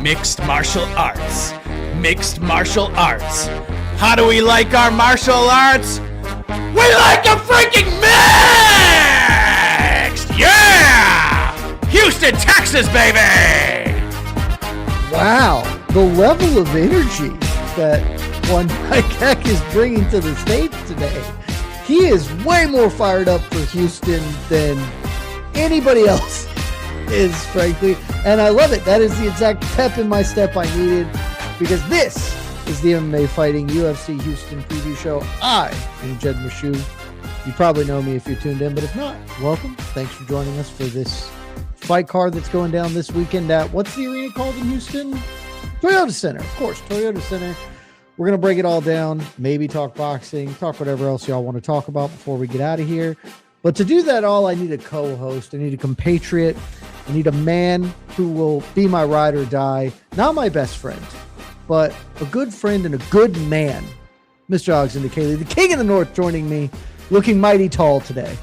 Mixed martial arts. Mixed martial arts. How do we like our martial arts? We like them freaking mixed! Yeah! Houston, Texas, baby! Wow, the level of energy that one Mike Heck is bringing to the stage today. He is way more fired up for Houston than anybody else is, frankly. And I love it. That is the exact pep in my step I needed, because this is the MMA Fighting UFC Houston preview show. I am Jed Meshew. You probably know me if you're tuned in, but if not, welcome. Thanks for joining us for this fight card that's going down this weekend at, what's the arena called in Houston? Toyota Center, of course, Toyota Center. We're going to break it all down, maybe talk boxing, talk whatever else y'all want to talk about before we get out of here. But to do that all, I need a co-host. I need a compatriot. I need a man who will be my ride or die. Not my best friend, but a good friend and a good man. Mr. Alexander Cayley, the king of the north, joining me, looking mighty tall today.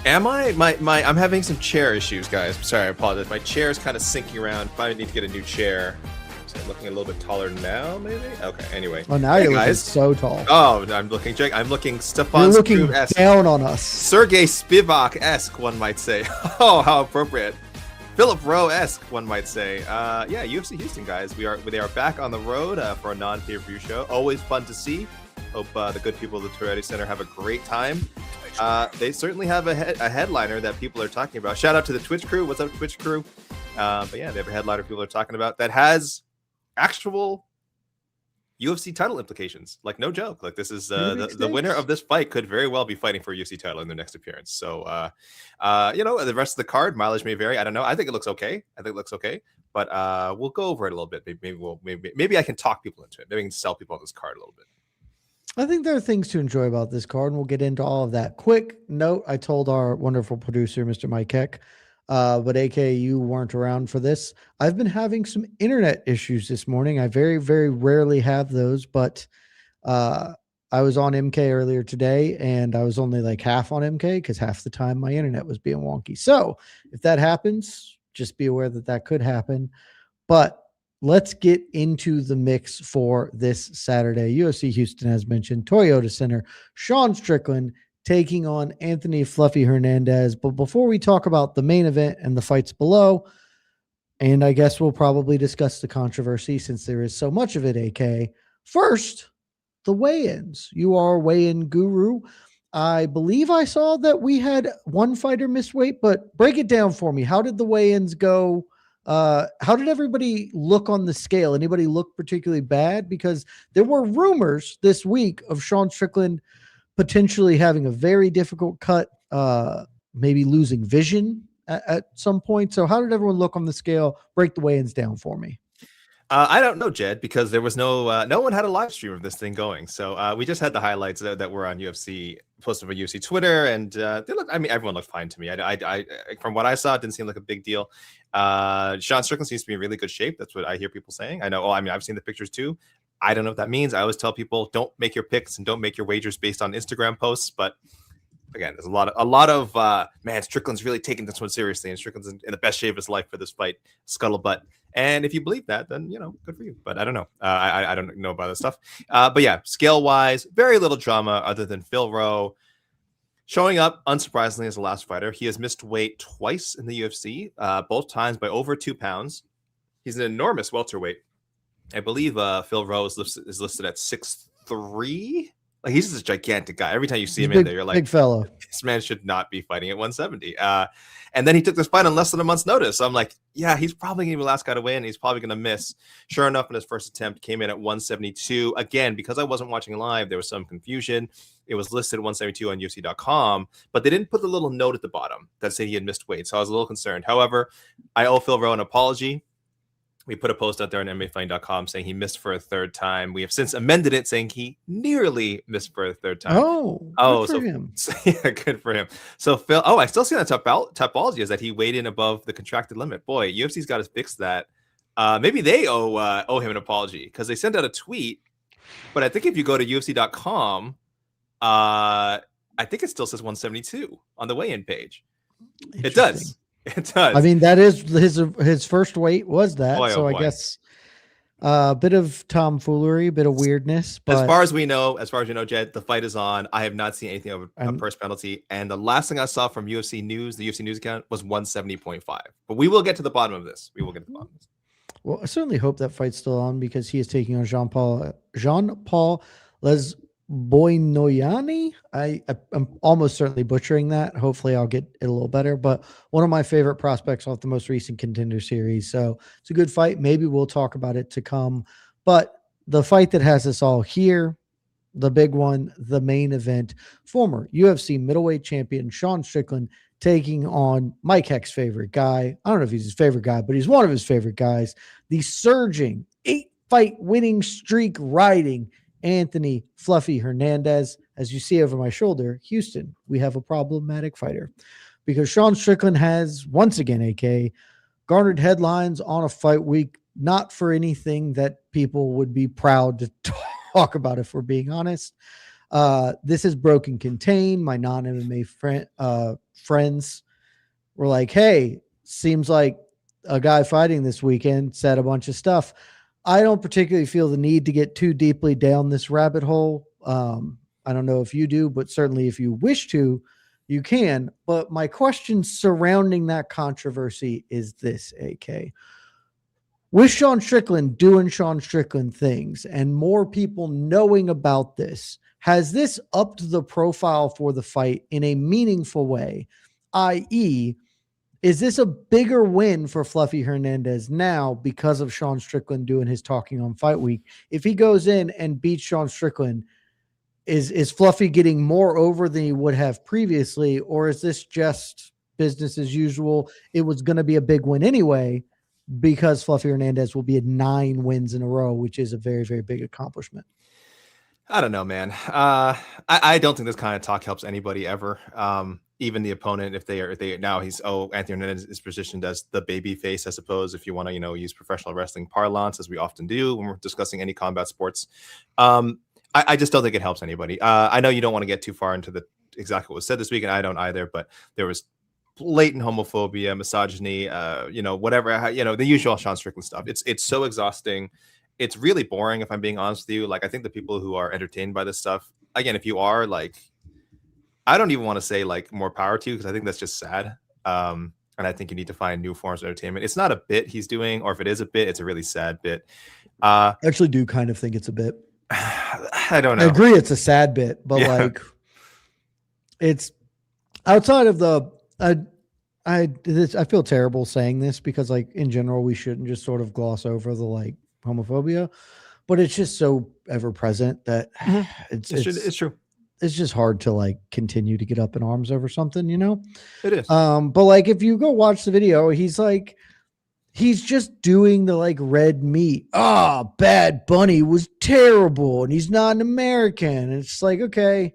Am I? I'm having some chair issues, guys. Sorry, I apologize. My chair is kind of sinking around. Probably need to get a new chair. So I'm looking a little bit taller now, maybe? Okay, anyway. Oh, now you're looking so tall. Oh, I'm looking Stefan You're looking down on us. Sergey Spivak-esque, one might say. Oh, how appropriate. Philip Rowe-esque, one might say. Yeah, UFC Houston, guys. They are back on the road for a non-pay-per-view show. Always fun to see. Hope the good people of the Toyota Center have a great time. They certainly have a headliner that people are talking about. Shout out to the Twitch crew. What's up, Twitch crew? But yeah, they have a headliner people are talking about that has actual UFC title implications. Like, no joke. Like, this is the winner of this fight could very well be fighting for a UFC title in their next appearance. So, the rest of the card mileage may vary. I don't know. I think it looks okay. But we'll go over it a little bit. Maybe I can talk people into it. Maybe I can sell people on this card a little bit. I think there are things to enjoy about this card, and we'll get into all of that. Quick note, I told our wonderful producer, Mr. Mike Heck, but AK, you weren't around for this. I've been having some internet issues this morning. I very, very rarely have those, but I was on MK earlier today, and I was only like half on MK because half the time my internet was being wonky. So if that happens, just be aware that that could happen. But let's get into the mix for this Saturday. UFC Houston, as mentioned, Toyota Center, Sean Strickland taking on Anthony Fluffy Hernandez. But before we talk about the main event and the fights below, and I guess we'll probably discuss the controversy since there is so much of it, AK. First, the weigh-ins. You are a weigh-in guru. I believe I saw that we had one fighter miss weight, but break it down for me. How did the weigh-ins go? How did everybody look on the scale? Anybody look particularly bad? Because there were rumors this week of Sean Strickland potentially having a very difficult cut, maybe losing vision at some point. So how did everyone look on the scale? Break the weigh-ins down for me. I don't know, Jed, because there was no one had a live stream of this thing going. So we just had the highlights that were on UFC, posted on UFC Twitter, and they look. I mean, everyone looked fine to me. I from what I saw, it didn't seem like a big deal. Sean Strickland seems to be in really good shape. That's what I hear people saying. I know. I've seen the pictures too. I don't know what that means. I always tell people, don't make your picks and don't make your wagers based on Instagram posts. But again, there's a lot of man, Strickland's really taking this one seriously, and Strickland's in the best shape of his life for this fight. Scuttlebutt. And if you believe that, then, good for you. But I don't know. I don't know about this stuff. But yeah, scale-wise, very little drama other than Phil Rowe showing up, unsurprisingly, as the last fighter. He has missed weight twice in the UFC, both times by over 2 pounds. He's an enormous welterweight. I believe Phil Rowe is listed at 6'3". Like, he's this gigantic guy. Every time you see him in there, you're like, big fellow. This man should not be fighting at 170. And then he took this fight on less than a month's notice. So I'm like, yeah, he's probably going to be the last guy to win. He's probably going to miss. Sure enough, in his first attempt, came in at 172. Again, because I wasn't watching live, there was some confusion. It was listed at 172 on UFC.com, but they didn't put the little note at the bottom that said he had missed weight. So I was a little concerned. However, I owe Phil Rowe an apology. We put a post out there on MMAfighting.com saying he missed for a third time. We have since amended it saying he nearly missed for a third time. Good for him. Yeah, good for him. So Phil, I still see that topology is that he weighed in above the contracted limit. Boy, UFC's got to fix that. Maybe they owe him an apology because they sent out a tweet. But I think if you go to UFC.com, I think it still says 172 on the weigh-in page. It does. It does. I mean, that is his first weight was that. Boy, oh So I boy. guess a bit of tomfoolery, a bit of weirdness. But as far as we know, Jed, the fight is on. I have not seen anything of a purse penalty. And the last thing I saw from UFC News, the UFC News account, was 170.5. But we will get to the bottom of this. Well, I certainly hope that fight's still on because he is taking on Jean-Paul Lesboinoyani. I'm almost certainly butchering that. Hopefully I'll get it a little better, but one of my favorite prospects off the most recent Contender Series. So it's a good fight. Maybe we'll talk about it to come, but the fight that has us all here, the big one, the main event, former UFC middleweight champion Sean Strickland taking on Mike Heck's favorite guy. I don't know if he's his favorite guy, but he's one of his favorite guys. The surging 8-fight winning streak riding Anthony Fluffy Hernandez. As you see over my shoulder, Houston, we have a problematic fighter because Sean Strickland has once again, AK, garnered headlines on a fight week, not for anything that people would be proud to talk about, if we're being honest. This is broken contain. My non-MMA friends were like, hey, seems like a guy fighting this weekend said a bunch of stuff. I don't particularly feel the need to get too deeply down this rabbit hole. I don't know if you do, but certainly if you wish to, you can. But my question surrounding that controversy is this, AK. With Sean Strickland doing Sean Strickland things and more people knowing about this, has this upped the profile for the fight in a meaningful way? I.e., is this a bigger win for Fluffy Hernandez now because of Sean Strickland doing his talking on fight week? If he goes in and beats Sean Strickland, is Fluffy getting more over than he would have previously, or is this just business as usual? It was going to be a big win anyway because Fluffy Hernandez will be at 9 wins in a row, which is a very, very big accomplishment. I don't know, man. I don't think this kind of talk helps anybody ever. Even the opponent, if they now Anthony Hernandez is positioned as the baby face, I suppose, if you want to, use professional wrestling parlance, as we often do when we're discussing any combat sports. I just don't think it helps anybody. I know you don't want to get too far into exactly what was said this week, and I don't either, but there was blatant homophobia, misogyny, whatever, the usual Sean Strickland stuff. It's so exhausting. It's really boring, if I'm being honest with you. Like, I think the people who are entertained by this stuff, again, if you are, like, I don't even want to say, like, more power to you, because I think that's just sad. And I think you need to find new forms of entertainment. It's not a bit he's doing, or if it is a bit, it's a really sad bit. I actually do kind of think it's a bit. I don't know. I agree it's a sad bit, but like, it's outside of the I feel terrible saying this because, like, in general, we shouldn't just sort of gloss over the, like, homophobia, but it's just so ever present that it's true. It's just hard to, like, continue to get up in arms over something, It is. But like, if you go watch the video, he's just doing the, like, red meat. Bad Bunny was terrible and he's not an American. And it's like, okay,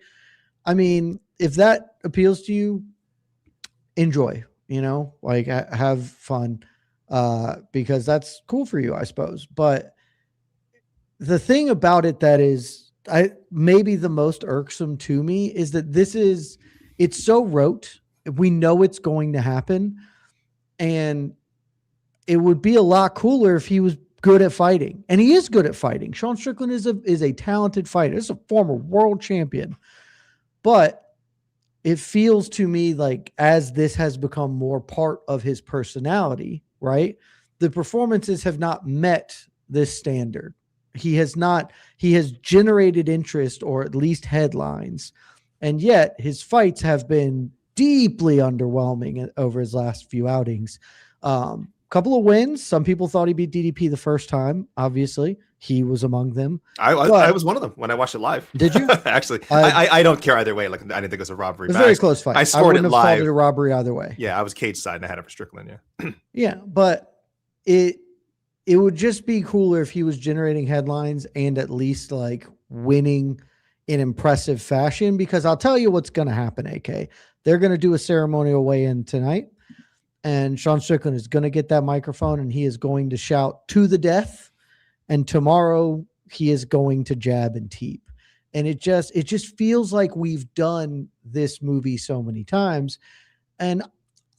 I mean, if that appeals to you, enjoy, like, have fun. Because that's cool for you, I suppose. But the thing about it that is maybe the most irksome to me is that it's so rote. We know it's going to happen. And it would be a lot cooler if he was good at fighting. And he is good at fighting. Sean Strickland is a talented fighter. He's a former world champion. But it feels to me like, as this has become more part of his personality, right? The performances have not met this standard. He has generated interest, or at least headlines. And yet his fights have been deeply underwhelming over his last few outings. Couple of wins. Some people thought he beat DDP the first time. Obviously, he was among them. I was one of them when I watched it live. Did you? Actually, I don't care either way. Like, I didn't think it was a robbery. It was a very close fight. I scored it live. Called it a robbery either way. Yeah, I was cage side and I had it for Strickland. Yeah. Yeah, but it would just be cooler if he was generating headlines and at least, like, winning in impressive fashion. Because I'll tell you what's going to happen. AK, they're going to do a ceremonial weigh-in tonight. And Sean Strickland is going to get that microphone and he is going to shout to the death. And tomorrow he is going to jab and teep. And it just feels like we've done this movie so many times. And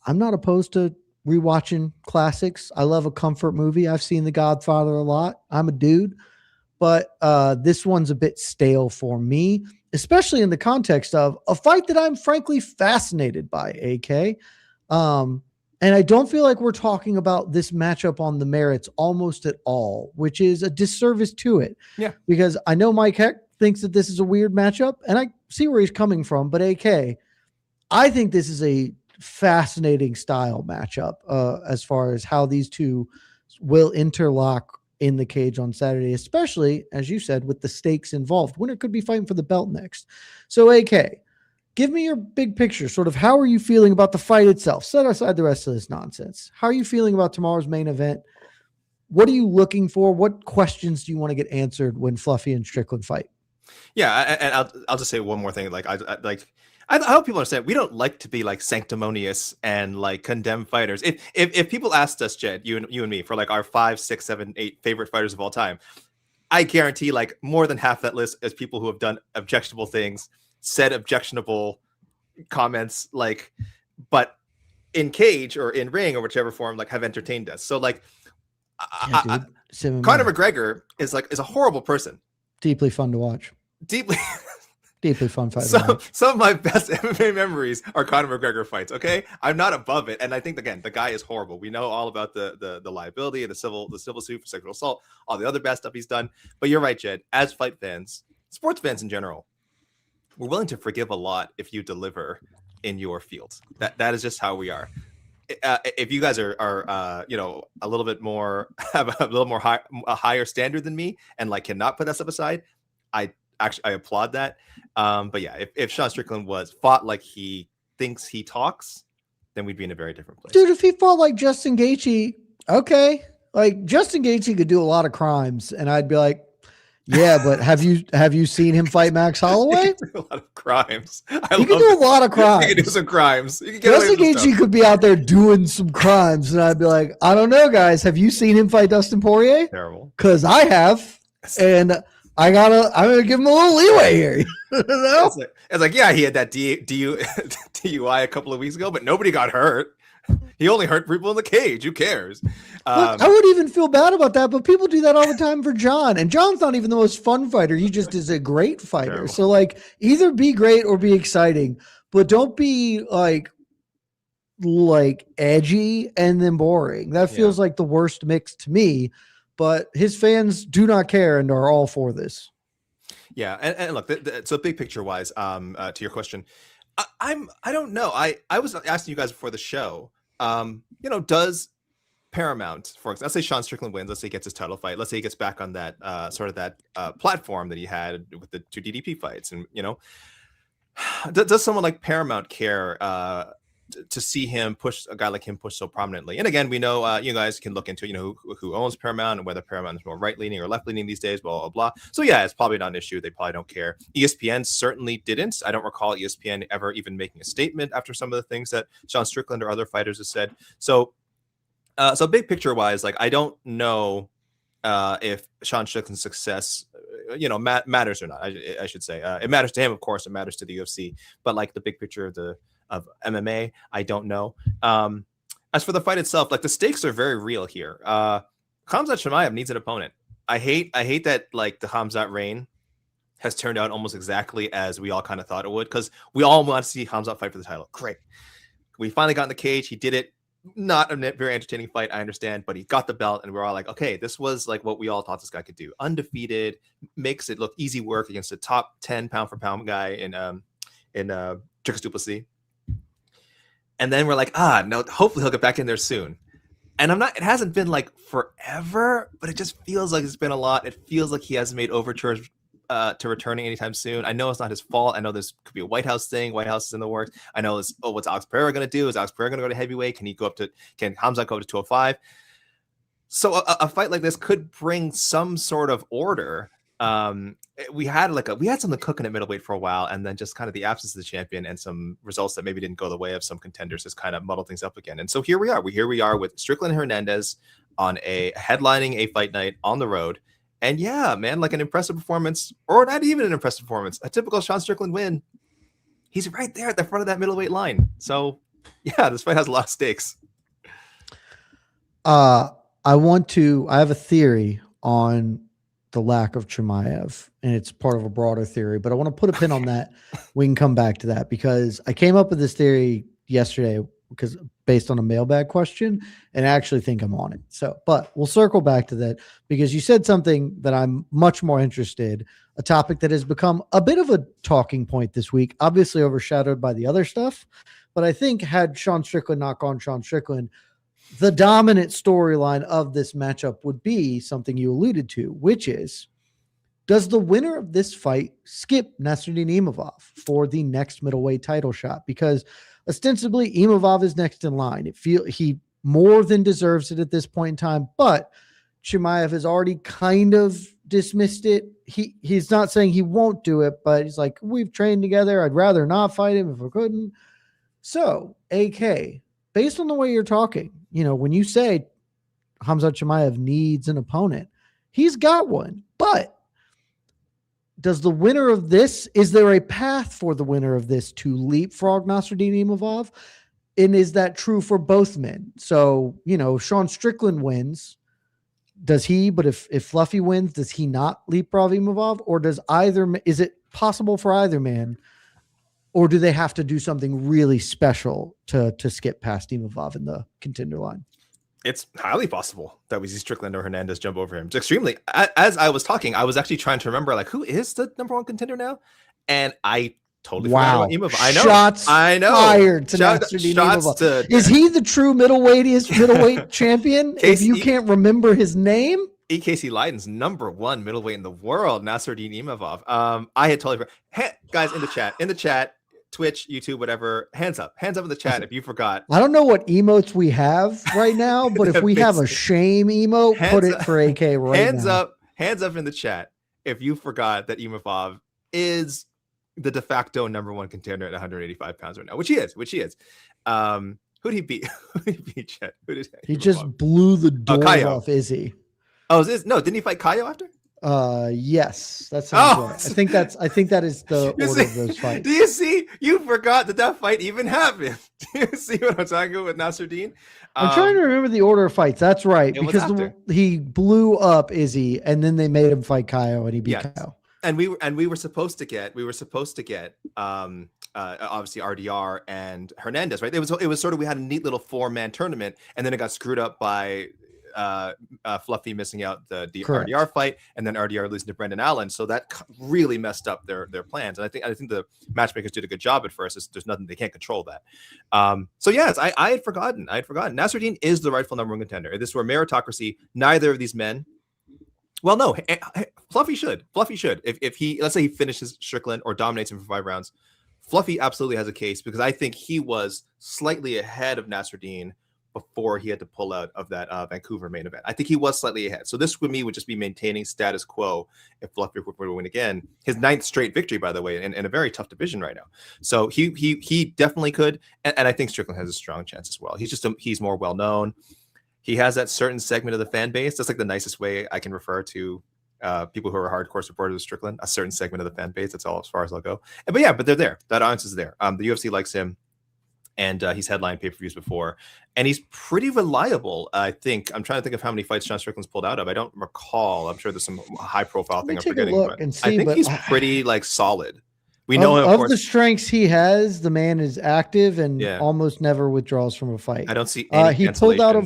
I'm not opposed to rewatching classics. I love a comfort movie. I've seen The Godfather a lot. I'm a dude, but this one's a bit stale for me, especially in the context of a fight that I'm frankly fascinated by, AK. And I don't feel like we're talking about this matchup on the merits almost at all, which is a disservice to it. Yeah. Because I know Mike Heck thinks that this is a weird matchup, and I see where he's coming from, but AK, I think this is a fascinating style matchup as far as how these two will interlock in the cage on Saturday, especially, as you said, with the stakes involved. Winner could be fighting for the belt next. So, AK, give me your big picture. Sort of how are you feeling about the fight itself? Set aside the rest of this nonsense. How are you feeling about tomorrow's main event? What are you looking for? What questions do you want to get answered when Fluffy and Strickland fight? Yeah, and I'll just say one more thing. Like I hope people understand we don't like to be like sanctimonious and like condemn fighters. If people asked us, Jed, you and me, for like our 5, 6, 7, 8 favorite fighters of all time, I guarantee like more than half that list is people who have done objectionable things, said objectionable comments, like, but in cage or in ring or whichever form, like, have entertained us. So like, Conor McGregor is a horrible person. Deeply fun to watch. Deeply fun fight. Some of my best MMA memories are Conor McGregor fights. Okay, I'm not above it, and I think again the guy is horrible. We know all about the liability and the civil suit for sexual assault, all the other bad stuff he's done. But you're right, Jed. As fight fans, sports fans in general, we're willing to forgive a lot if you deliver in your field. That is just how we are. If you guys are a little bit more have a little more a higher standard than me and like cannot put that stuff aside, I applaud that. But yeah, if Sean Strickland fought like he thinks he talks, then we'd be in a very different place. Dude, if he fought like Justin Gaethje, okay, like Justin Gaethje could do a lot of crimes, and I'd be like, yeah, but have you seen him fight Max Holloway? He can do a lot of crimes. He can do a lot of crimes. He can do some crimes. Justin Gaethje could be out there doing some crimes, and I'd be like, I don't know, guys. Have you seen him fight Dustin Poirier? Terrible. Because I have, and I'm gonna give him a little leeway here. You know? It's like, yeah, he had that DUI a couple of weeks ago, but nobody got hurt. He only hurt people in the cage. Who cares? Look, I would even feel bad about that, but people do that all the time for John. And John's not even the most fun fighter. He just is a great fighter. Terrible. So like either be great or be exciting, but don't be like edgy and then boring. That feels like the worst mix to me, but his fans do not care and are all for this. Yeah. And look, so big picture wise, to your question, I don't know. I was asking you guys before the show, does Paramount, for example, let's say Sean Strickland wins, let's say he gets his title fight, let's say he gets back on that platform that he had with the 2 DDP fights, and does someone like Paramount care to see him push a guy like him push so prominently? And again, we know you guys can look into who owns Paramount and whether Paramount is more right leaning or left leaning these days, blah blah blah. So yeah, it's probably not an issue. They probably don't care. ESPN certainly didn't. I don't recall ESPN ever even making a statement after some of the things that Sean Strickland or other fighters have said. So big picture wise, like I don't know if Sean Strickland's success matters or not. I should say it matters to him, of course. It matters to the UFC, but like the big picture of MMA, I don't know. As for the fight itself, like the stakes are very real here. Khamzat Chimaev needs an opponent. I hate that like the Khamzat reign has turned out almost exactly as we all kind of thought it would, because we all want to see Khamzat fight for the title. Great. We finally got in the cage. He did it. Not a very entertaining fight, I understand, but he got the belt, and we're all like, okay, this was like what we all thought this guy could do. Undefeated, makes it look easy work against a top 10 pound for pound guy in Dricus du Plessis. And then we're like, no, hopefully he'll get back in there soon. And it hasn't been like forever, but it just feels like it's been a lot. It feels like he hasn't made overtures to returning anytime soon. I know it's not his fault. I know this could be a White House thing. White House is in the works. I know what's Alex Pereira going to do? Is Alex Pereira going to go to heavyweight? Can Khamzat go up to 205? So a fight like this could bring some sort of order. We had something cooking at middleweight for a while, and then just kind of the absence of the champion and some results that maybe didn't go the way of some contenders just kind of muddled things up again. And so here we are. Here we are with Strickland Hernandez on headlining a fight night on the road. And yeah, man, like an impressive performance, or not even an impressive performance, a typical Sean Strickland win. He's right there at the front of that middleweight line. So yeah, this fight has a lot of stakes. I have a theory on the lack of Chimaev, and it's part of a broader theory, but I want to put a pin on that. We can come back to that because I came up with this theory yesterday because based on a mailbag question, and I actually think I'm on it. So, but we'll circle back to that because you said something that I'm much more interested, a topic that has become a bit of a talking point this week, obviously overshadowed by the other stuff. But I think had Sean Strickland not gone Sean Strickland, the dominant storyline of this matchup would be something you alluded to, which is, does the winner of this fight skip Nasruddin Imavov for the next middleweight title shot? Because ostensibly Imavov is next in line. He more than deserves it at this point in time, but Chimaev has already kind of dismissed it. He's not saying he won't do it, but he's like, we've trained together. I'd rather not fight him if I couldn't. So, AK, based on the way you're talking, when you say Khamzat Chimaev needs an opponent, he's got one. But does the winner of this, is there a path for the winner of this to leapfrog Nasruddin Imavov? And is that true for both men? So, Sean Strickland wins. Does he? But if Fluffy wins, does he not leapfrog Imavov? Or is it possible for either man? Or do they have to do something really special to skip past Imavov in the contender line? It's highly possible that we see Strickland or Hernandez jump over him. It's extremely. As I was talking, I was actually trying to remember, like, who is the number one contender now? And I totally forgot about Imavov. I know. Shots fired to Nasruddin Imavov. Is he the true middleweight champion? If you can't remember his name? Casey Leiden's number one middleweight in the world, Nasruddin Imavov. I had totally forgot. Guys, in the chat, Twitch, YouTube, whatever, hands up in the chat if you forgot. I don't know what emotes we have right now, but if we have a shame emote, put it for AK right now. Hands up in the chat if you forgot that Imavov is the de facto number one contender at 185 pounds right now, which he is. Who'd he beat? Chet? He just blew the door off Izzy. Oh, didn't he fight Kaio after? Yes, that sounds right. I think that is the order of those fights. Do you see? You forgot that fight even happened. Do you see what I'm talking about with Nasruddin? I'm trying to remember the order of fights. That's right, because he blew up Izzy, and then they made him fight Kaio, and he beat Kaio. And we were supposed to get obviously RDR and Hernandez, right? It was sort of, we had a neat little 4-man tournament, and then it got screwed up by Fluffy missing out the RDR fight, and then RDR losing to Brendan Allen. So that really messed up their plans. And I think the matchmakers did a good job at first. There's nothing, they can't control that. So yes, I had forgotten. Nasruddin is the rightful number one contender. If this were meritocracy, neither of these men. Well, no, Fluffy should. If he, let's say he finishes Strickland or dominates him for 5 rounds, Fluffy absolutely has a case, because I think he was slightly ahead of Nasruddin before he had to pull out of that Vancouver main event. I think he was slightly ahead. So this, with me, would just be maintaining status quo if Fluffy were to win again. His 9th straight victory, by the way, in a very tough division right now. So he definitely could. And I think Strickland has a strong chance as well. He's more well-known. He has that certain segment of the fan base. That's like the nicest way I can refer to people who are hardcore supporters of Strickland, a certain segment of the fan base. That's all as far as I'll go. But they're there. That audience is there. The UFC likes him. And he's headlined pay-per-views before, and he's pretty reliable. I think I'm trying to think of how many fights Sean Strickland's pulled out of. I don't recall. I'm sure there's some high-profile thing I'm forgetting. But I think he's pretty solid. We know him, of the strengths he has. The man is active and almost never withdraws from a fight. I don't see any he pulled out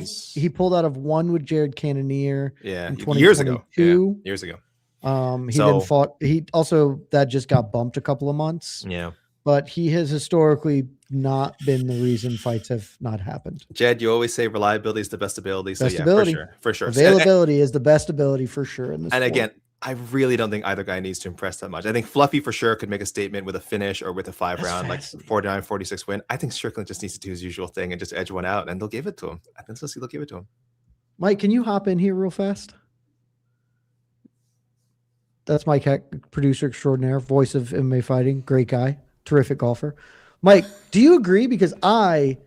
of one with Jared Cannonier. In 2022. Years ago. Then fought. He also that just got bumped a couple of months. Yeah. But he has historically not been the reason fights have not happened. Jed, you always say reliability is the best ability. So for sure. Availability is the best ability for sure in this sport. Again, I really don't think either guy needs to impress that much. I think Fluffy for sure could make a statement with a finish or with a 5-round, like 49-46 win. I think Strickland just needs to do his usual thing and just edge one out, and they'll give it to him. I think they'll give it to him. Mike, can you hop in here real fast? That's Mike Heck, producer extraordinaire, voice of MMA Fighting, great guy. Terrific golfer. Mike, do you agree? Because I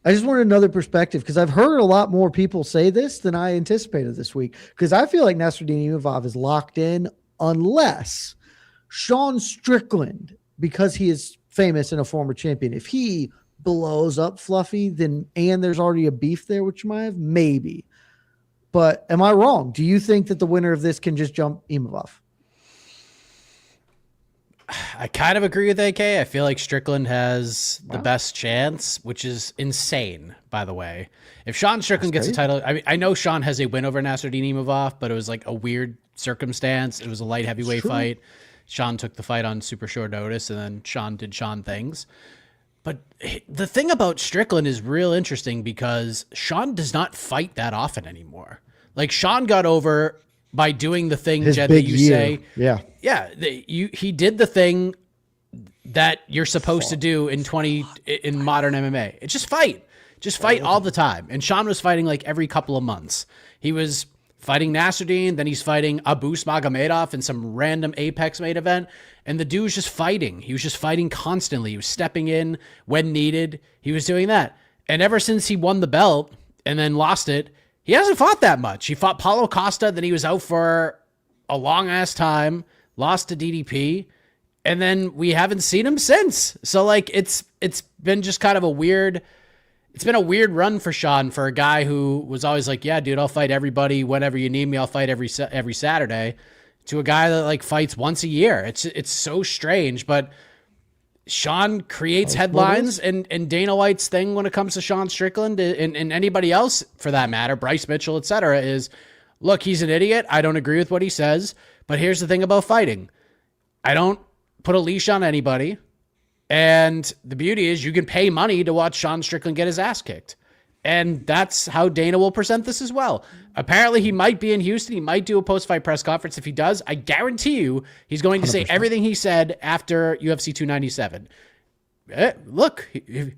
just wanted another perspective, because I've heard a lot more people say this than I anticipated this week, because I feel like Nasruddin Imavov is locked in unless Sean Strickland, because he is famous and a former champion, if he blows up Fluffy, then and there's already a beef there, which might have maybe. But am I wrong? Do you think that the winner of this can just jump Imavov? I kind of agree with AK. I feel like Strickland has the best chance, which is insane, by the way. If Sean Strickland gets a title, I mean, I know Sean has a win over Nasruddin Imavov, but it was like a weird circumstance. It was a light heavyweight fight. Sean took the fight on super short notice, and then Sean did Sean things. But the thing about Strickland is real interesting because Sean does not fight that often anymore. Like, Sean got over by doing the thing, Jed, that you say. Yeah. Yeah. He did the thing that you're supposed to do in modern MMA. It's just fight. Just fight all the time. And Sean was fighting like every couple of months. He was fighting Nasruddin, then he's fighting Abu Smagomedov in some random Apex main event. And the dude was just fighting. He was just fighting constantly. He was stepping in when needed. He was doing that. And ever since he won the belt and then lost it, he hasn't fought that much. He fought Paulo Costa, then he was out for a long-ass time, lost to DDP, and then we haven't seen him since. So, like, it's been just kind of a weird run for Sean, for a guy who was always like, yeah, dude, I'll fight everybody whenever you need me. I'll fight every Saturday, to a guy that, like, fights once a year. It's so strange, but Sean creates headlines, and Dana White's thing when it comes to Sean Strickland and anybody else for that matter, Bryce Mitchell, etc., is, look, he's an idiot. I don't agree with what he says, but here's the thing about fighting. I don't put a leash on anybody, and the beauty is you can pay money to watch Sean Strickland get his ass kicked. And that's how Dana will present this as well. Apparently, he might be in Houston. He might do a post-fight press conference. If he does, I guarantee you he's going to 100%. Say everything he said after UFC 297. Look, we're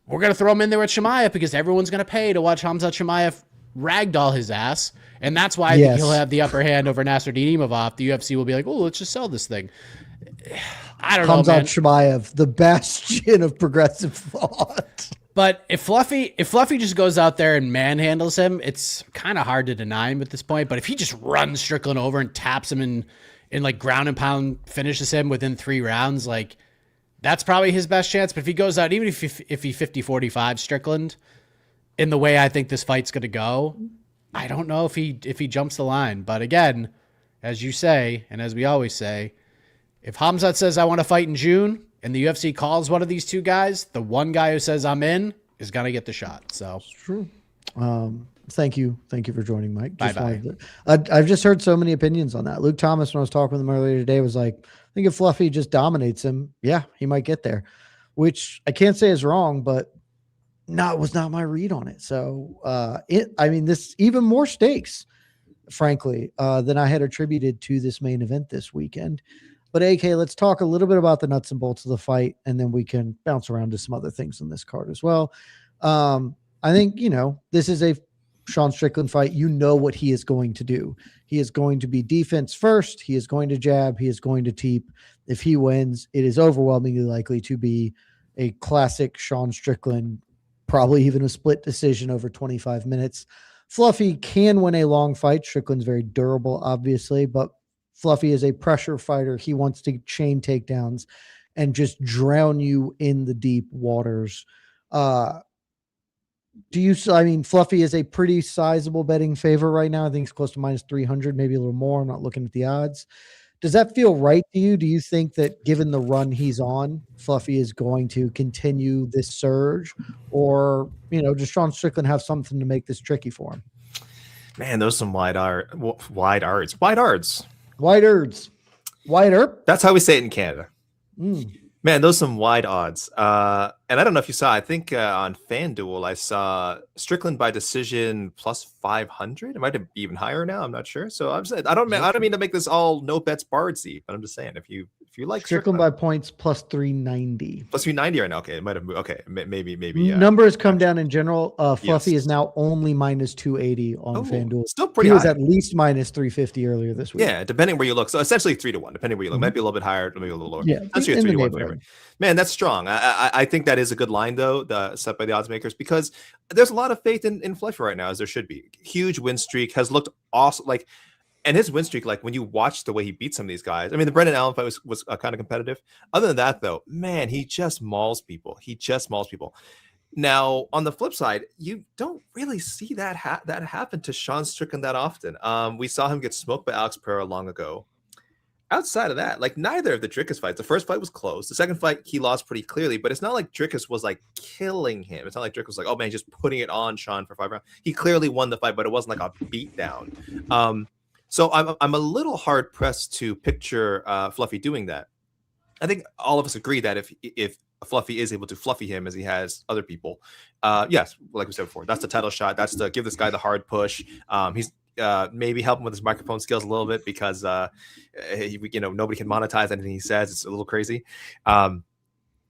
going to throw him in there with Chimaev because everyone's going to pay to watch Khamzat Chimaev ragdoll his ass. And that's why I think he'll have the upper hand over Nasruddin Imavov. The UFC will be like, oh, let's just sell this thing. I don't know, man. Khamzat Chimaev, the bastion of progressive thought. But if Fluffy just goes out there and manhandles him, it's kind of hard to deny him at this point. But if he just runs Strickland over and taps him in like ground and pound, finishes him within 3 rounds, like, that's probably his best chance. But if he goes out, even if he 50-45 Strickland, in the way I think this fight's going to go, I don't know if he jumps the line. But again, as you say, and as we always say, if Khamzat says, I want to fight in June, and the UFC calls one of these two guys, the one guy who says I'm in is going to get the shot. So it's true. Thank you for joining, Mike. Bye. I've just heard so many opinions on that. Luke Thomas, when I was talking with him earlier today, was like, I think if Fluffy just dominates him, yeah, he might get there, which I can't say is wrong, but was not my read on it. So this even more stakes, frankly, than I had attributed to this main event this weekend. But AK, let's talk a little bit about the nuts and bolts of the fight, and then we can bounce around to some other things on this card as well. I think, this is a Sean Strickland fight. You know what he is going to do. He is going to be defense first. He is going to jab. He is going to teep. If he wins, it is overwhelmingly likely to be a classic Sean Strickland, probably even a split decision over 25 minutes. Fluffy can win a long fight. Strickland's very durable, obviously, but Fluffy is a pressure fighter. He wants to chain takedowns and just drown you in the deep waters. Fluffy is a pretty sizable betting favor right now. I think it's close to -300, maybe a little more. I'm not looking at the odds. Does that feel right to you? Do you think that given the run he's on, Fluffy is going to continue this surge, or, does Sean Strickland have something to make this tricky for him? Man, those are some wide ards. That's how we say it in Canada. Man, those are some wide odds. And I don't know if you saw, I think on FanDuel, I saw Strickland by decision plus 500. It might be even higher now. I'm not sure. So I'm saying, I don't mean to make this all no bets bardsy, but I'm just saying, if you like Strickland by points plus 390. Plus 390 right now. Okay. It might have moved. Okay. Maybe. Yeah. Numbers come down in general. Fluffy is now only -280 on FanDuel. Still pretty high. He was high. at least -350 earlier this week. Yeah. Depending where you look. So essentially 3-1, depending where you look. Might be a little bit higher, maybe a little lower. Yeah. That's your 3-1 favorite. Man, that's strong. I think that is a good line, though, set by the odds makers, because there's a lot of faith in Fluffy right now, as there should be. Huge win streak, has looked awesome. Like, And his win streak, like when you watch the way he beat some of these guys, I mean, the Brendan Allen fight was kind of competitive. Other than that, though, man, he just mauls people. He just mauls people. Now, on the flip side, you don't really see that happen to Sean Strickland that often. We saw him get smoked by Alex Pereira long ago. Outside of that, like neither of the Dricus fights, the first fight was close. The second fight, he lost pretty clearly, but it's not like Dricus was like killing him. It's not like Dricus was like, oh man, just putting it on Sean for 5 rounds. He clearly won the fight, but it wasn't like a beatdown. So I'm a little hard pressed to picture Fluffy doing that. I think all of us agree that if Fluffy is able to fluffy him as he has other people, yes, like we said before, that's the title shot. That's to give this guy the hard push. He's maybe help him with his microphone skills a little bit because nobody can monetize anything he says. It's a little crazy.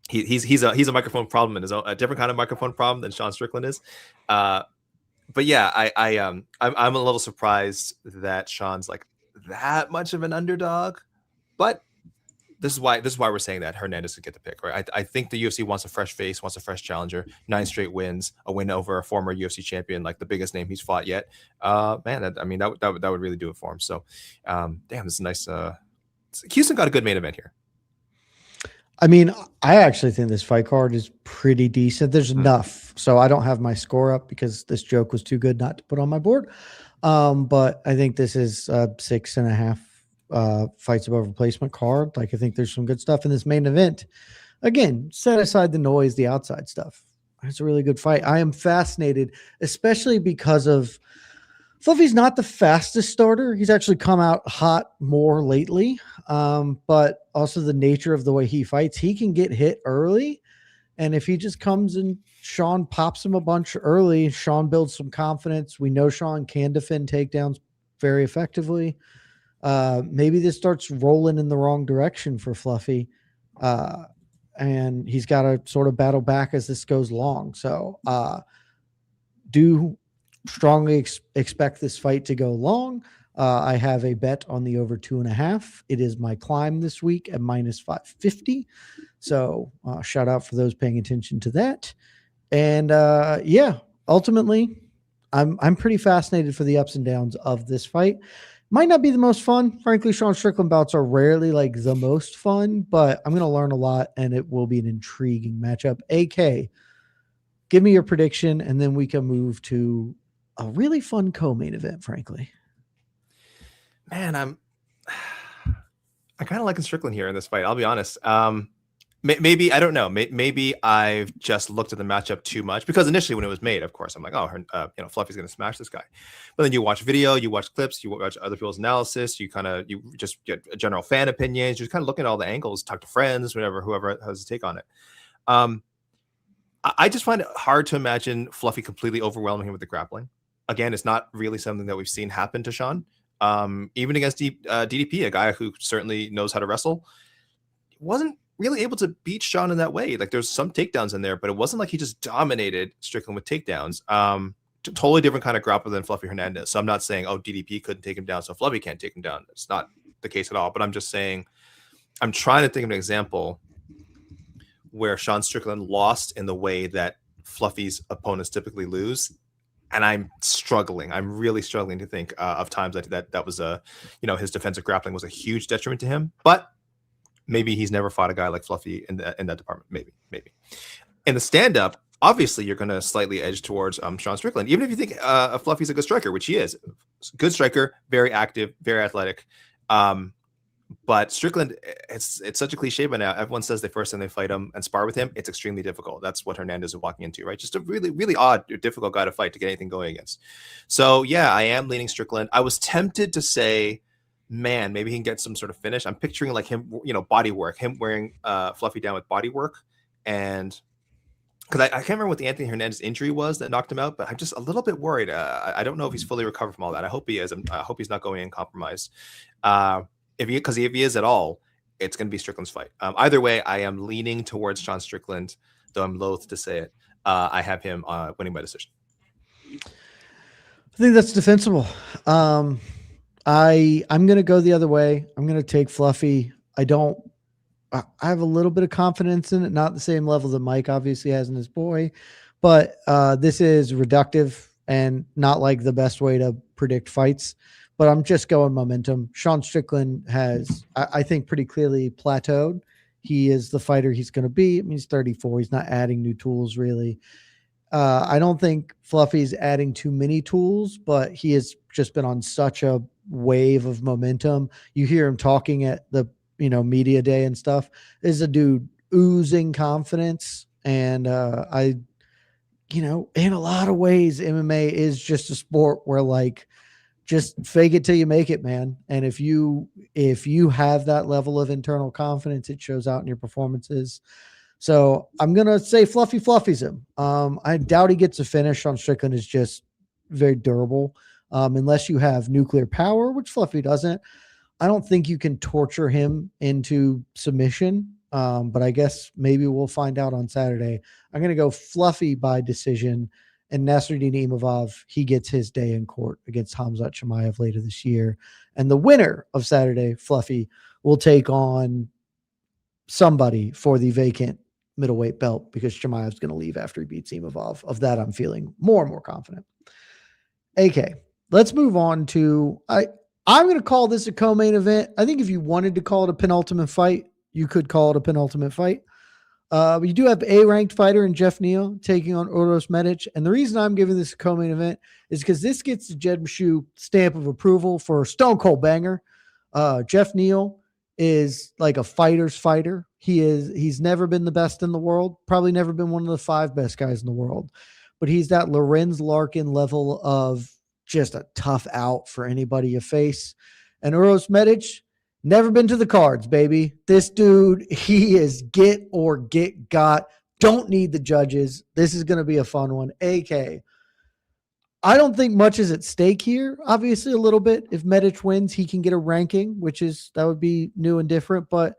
He's a microphone problem in his own, a different kind of microphone problem than Sean Strickland is. But yeah, I'm a little surprised that Sean's like that much of an underdog. But this is why we're saying that Hernandez could get the pick, right? I think the UFC wants a fresh face, wants a fresh challenger. 9 straight wins, a win over a former UFC champion, like the biggest name he's fought yet. Man, that would really do it for him. So, damn, this is nice. Houston got a good main event here. I mean, I actually think this fight card is pretty decent. There's enough. So I don't have my score up because this joke was too good not to put on my board. But I think this is 6.5 fights above replacement card. Like, I think there's some good stuff in this main event. Again, set aside the noise, the outside stuff. It's a really good fight. I am fascinated, especially because of Fluffy's not the fastest starter. He's actually come out hot more lately. But also the nature of the way he fights, he can get hit early. And if he just comes and Sean pops him a bunch early, Sean builds some confidence. We know Sean can defend takedowns very effectively. Maybe this starts rolling in the wrong direction for Fluffy. And he's got to sort of battle back as this goes long. So do strongly expect this fight to go long. I have a bet on the over 2.5. It is my climb this week at -550. So shout out for those paying attention to that. And yeah, ultimately, I'm pretty fascinated for the ups and downs of this fight. Might not be the most fun. Frankly, Sean Strickland bouts are rarely like the most fun, but I'm going to learn a lot and it will be an intriguing matchup. AK, give me your prediction and then we can move to a really fun co-main event, frankly. Man, I kind of like Strickland here in this fight. I'll be honest. Maybe, I don't know. Maybe I've just looked at the matchup too much because initially when it was made, of course, I'm like, oh, Fluffy's going to smash this guy. But then you watch video, you watch clips, you watch other people's analysis, you just get general fan opinions. You're kind of looking at all the angles, talk to friends, whoever has a take on it. I just find it hard to imagine Fluffy completely overwhelming him with the grappling. Again, it's not really something that we've seen happen to Sean. Even against DDP, a guy who certainly knows how to wrestle, wasn't really able to beat Sean in that way. Like there's some takedowns in there, but it wasn't like he just dominated Strickland with takedowns. Totally different kind of grappler than Fluffy Hernandez. So I'm not saying, oh, DDP couldn't take him down, so Fluffy can't take him down. It's not the case at all. But I'm just saying, I'm trying to think of an example where Sean Strickland lost in the way that Fluffy's opponents typically lose. And I'm really struggling to think of times that was his defensive grappling was a huge detriment to him. But maybe he's never fought a guy like Fluffy in that department. Maybe. In the stand-up, obviously you're going to slightly edge towards Sean Strickland, even if you think Fluffy's a good striker, which he is. Good striker, very active, very athletic. But Strickland, it's such a cliche by now. Everyone says the first time they fight him and spar with him, it's extremely difficult. That's what Hernandez is walking into, right? Just a really, really odd, difficult guy to fight to get anything going against. So yeah, I am leaning Strickland. I was tempted to say, man, maybe he can get some sort of finish. I'm picturing like him, body work, him wearing Fluffy down with body work. And because I can't remember what the Anthony Hernandez injury was that knocked him out, but I'm just a little bit worried. I don't know if he's fully recovered from all that. I hope he is. I hope he's not going in compromised. If he is at all, it's going to be Strickland's fight. Either way, I am leaning towards Sean Strickland, though I'm loath to say it. I have him winning by decision. I think that's defensible. I'm going to go the other way. I'm going to take Fluffy. I have a little bit of confidence in it, not the same level that Mike obviously has in his boy, but this is reductive and not like the best way to predict fights. but I'm just going momentum. Sean Strickland has, I think, pretty clearly plateaued. He is the fighter he's going to be. I mean, he's 34. He's not adding new tools really. I don't think Fluffy's adding too many tools, but he has just been on such a wave of momentum. You hear him talking at the media day and stuff. This is a dude oozing confidence, and in a lot of ways, MMA is just a sport where like just fake it till you make it, man. And if you have that level of internal confidence, it shows out in your performances. So I'm going to say Fluffy's him. I doubt he gets a finish. On Strickland is just very durable. Unless you have nuclear power, which Fluffy doesn't. I don't think you can torture him into submission. But I guess maybe we'll find out on Saturday. I'm going to go Fluffy by decision. And Nasruddin Imavov, he gets his day in court against Khamzat Chimaev later this year. And the winner of Saturday, Fluffy, will take on somebody for the vacant middleweight belt because Chimaev's going to leave after he beats Imavov. Of that, I'm feeling more and more confident. AK, let's move on to I'm going to call this a co-main event. I think if you wanted to call it a penultimate fight, you could call it a penultimate fight. You do have a ranked fighter in Jeff Neal taking on Uros Medic. And the reason I'm giving this a co-main event is because this gets the Jed Meshew stamp of approval for Stone Cold Banger. Jeff Neal is like a fighter's fighter. He's never been the best in the world, probably never been one of the 5 best guys in the world, but he's that Lorenz Larkin level of just a tough out for anybody you face. And Uros Medic, never been to the cards, baby. This dude, he is get or get got. Don't need the judges. This is going to be a fun one. AK, I don't think much is at stake here. Obviously, a little bit. If Medic wins, he can get a ranking, that would be new and different. But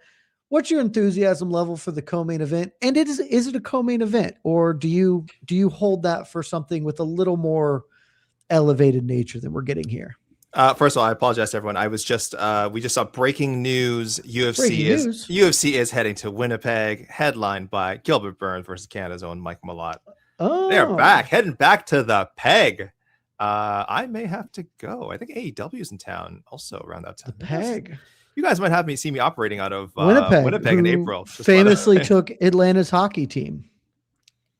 what's your enthusiasm level for the co-main event? And is it a co-main event, or do you hold that for something with a little more elevated nature than we're getting here? First of all, I apologize to everyone. I was just we just saw breaking news. UFC is heading to Winnipeg, headlined by Gilbert Burns versus Canada's own Mike Malott. Oh, they're heading back to the Peg. I may have to go. I think AEW's in town also around that time. The Peg. You guys might see me operating out of Winnipeg in April. Famously took Atlanta's hockey team.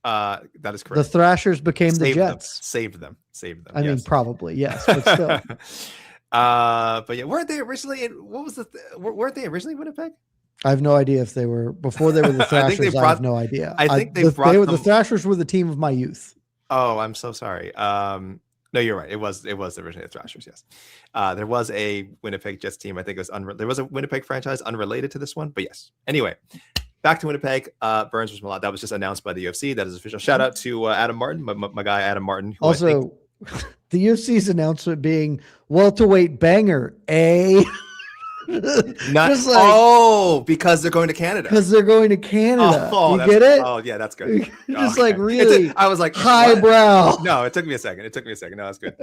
That is correct. The Thrashers became the Jets. Saved them. I mean, probably, yes, but still. But yeah, weren't they originally weren't they originally Winnipeg? I have no idea if they were before they were the Thrashers. I have no idea. I think the Thrashers were the team of my youth. Oh, I'm so sorry. No, you're right. It was originally the Thrashers. Yes, there was a Winnipeg Jets team. I think it was there was a Winnipeg franchise unrelated to this one, but yes. Anyway, back to Winnipeg. Burns versus Malott. That was just announced by the UFC. That is official. Shout out to Adam Martin, my guy Adam Martin. Who also, the UFC's announcement being welterweight banger. Because they're going to Canada. Because they're going to Canada. You get it? Oh, yeah, that's good. Just like really. I was like highbrow. No, it took me a second. No, that's good.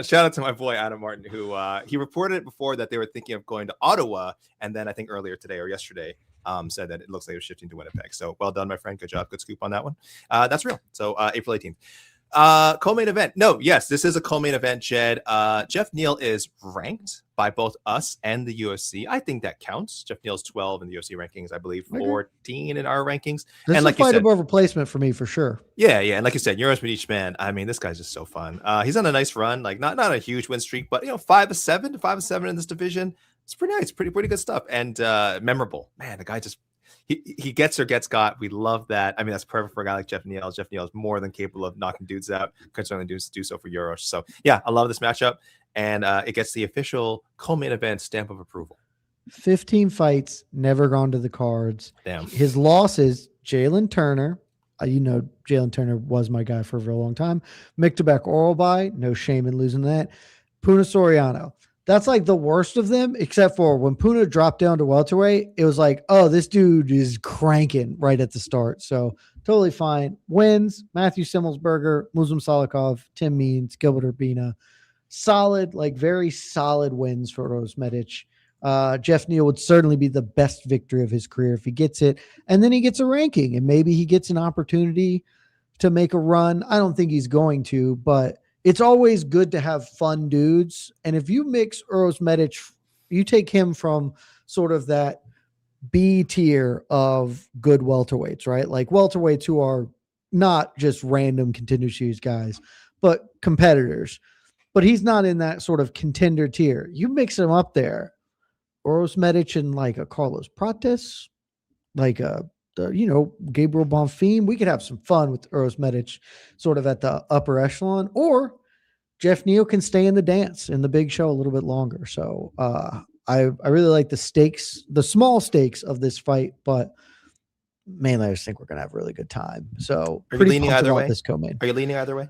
Shout out to my boy Adam Martin, who he reported it before that they were thinking of going to Ottawa, and then I think earlier today or yesterday said that it looks like they're shifting to Winnipeg. So well done, my friend. Good job. Good scoop on that one. That's real. So April 18th. Co-main event. No, yes, this is a co-main event, Jed. Jeff Neal is ranked by both us and the UFC. I think that counts. Jeff Neal's 12 in the UFC rankings, I believe 14 in our rankings. This and is a fight above replacement for me for sure. Yeah. And like you said, Euros with each man. I mean, this guy's just so fun. He's on a nice run, like not a huge win streak, but 5-7 in this division. It's pretty nice, pretty good stuff, and memorable. Man, the guy just he gets or gets got. We love that. I mean, that's perfect for a guy like Jeff Neal. Jeff Neal is more than capable of knocking dudes out. Could certainly do so for Euros. So yeah, I love this matchup, and it gets the official co-main event stamp of approval. 15 fights, never gone to the cards. Damn. His loss is Jalen Turner. Jalen Turner was my guy for a very long time. Miktabek Oralby, no shame in losing that. Puna Soriano. That's like the worst of them, except for when Puna dropped down to welterweight, it was like, oh, this dude is cranking right at the start. So totally fine. Wins, Matthew Simmelsberger, Muslim Salikov, Tim Means, Gilbert Urbina. Solid, like very solid wins for Uros Medic. Jeff Neal would certainly be the best victory of his career if he gets it. And then he gets a ranking, and maybe he gets an opportunity to make a run. I don't think he's going to, but it's always good to have fun dudes. And if you mix Uros Medic, you take him from sort of that B tier of good welterweights, right? Like welterweights who are not just random contender series guys, but competitors. But he's not in that sort of contender tier. You mix him up there, Uros Medic and like a Carlos Prates, like Gabriel Bonfim. We could have some fun with Uros Medic sort of at the upper echelon, or Jeff Neal can stay in the dance in the big show a little bit longer. So I really like the stakes, the small stakes of this fight, but mainly I just think we're going to have a really good time. So are you leaning either way? This co-main. Are you leaning either way?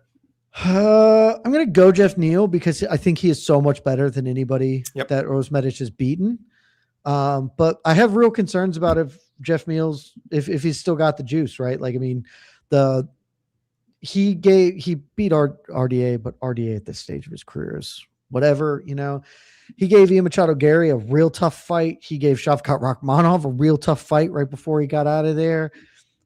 I'm going to go Jeff Neal because I think he is so much better than anybody that Uros Medic has beaten. But I have real concerns about if Jeff Neal's, if he's still got the juice, right? Like, I mean, he beat RDA, but RDA at this stage of his career is whatever, he gave Ian Machado Gary a real tough fight. He gave Shavkat Rakhmonov a real tough fight right before he got out of there.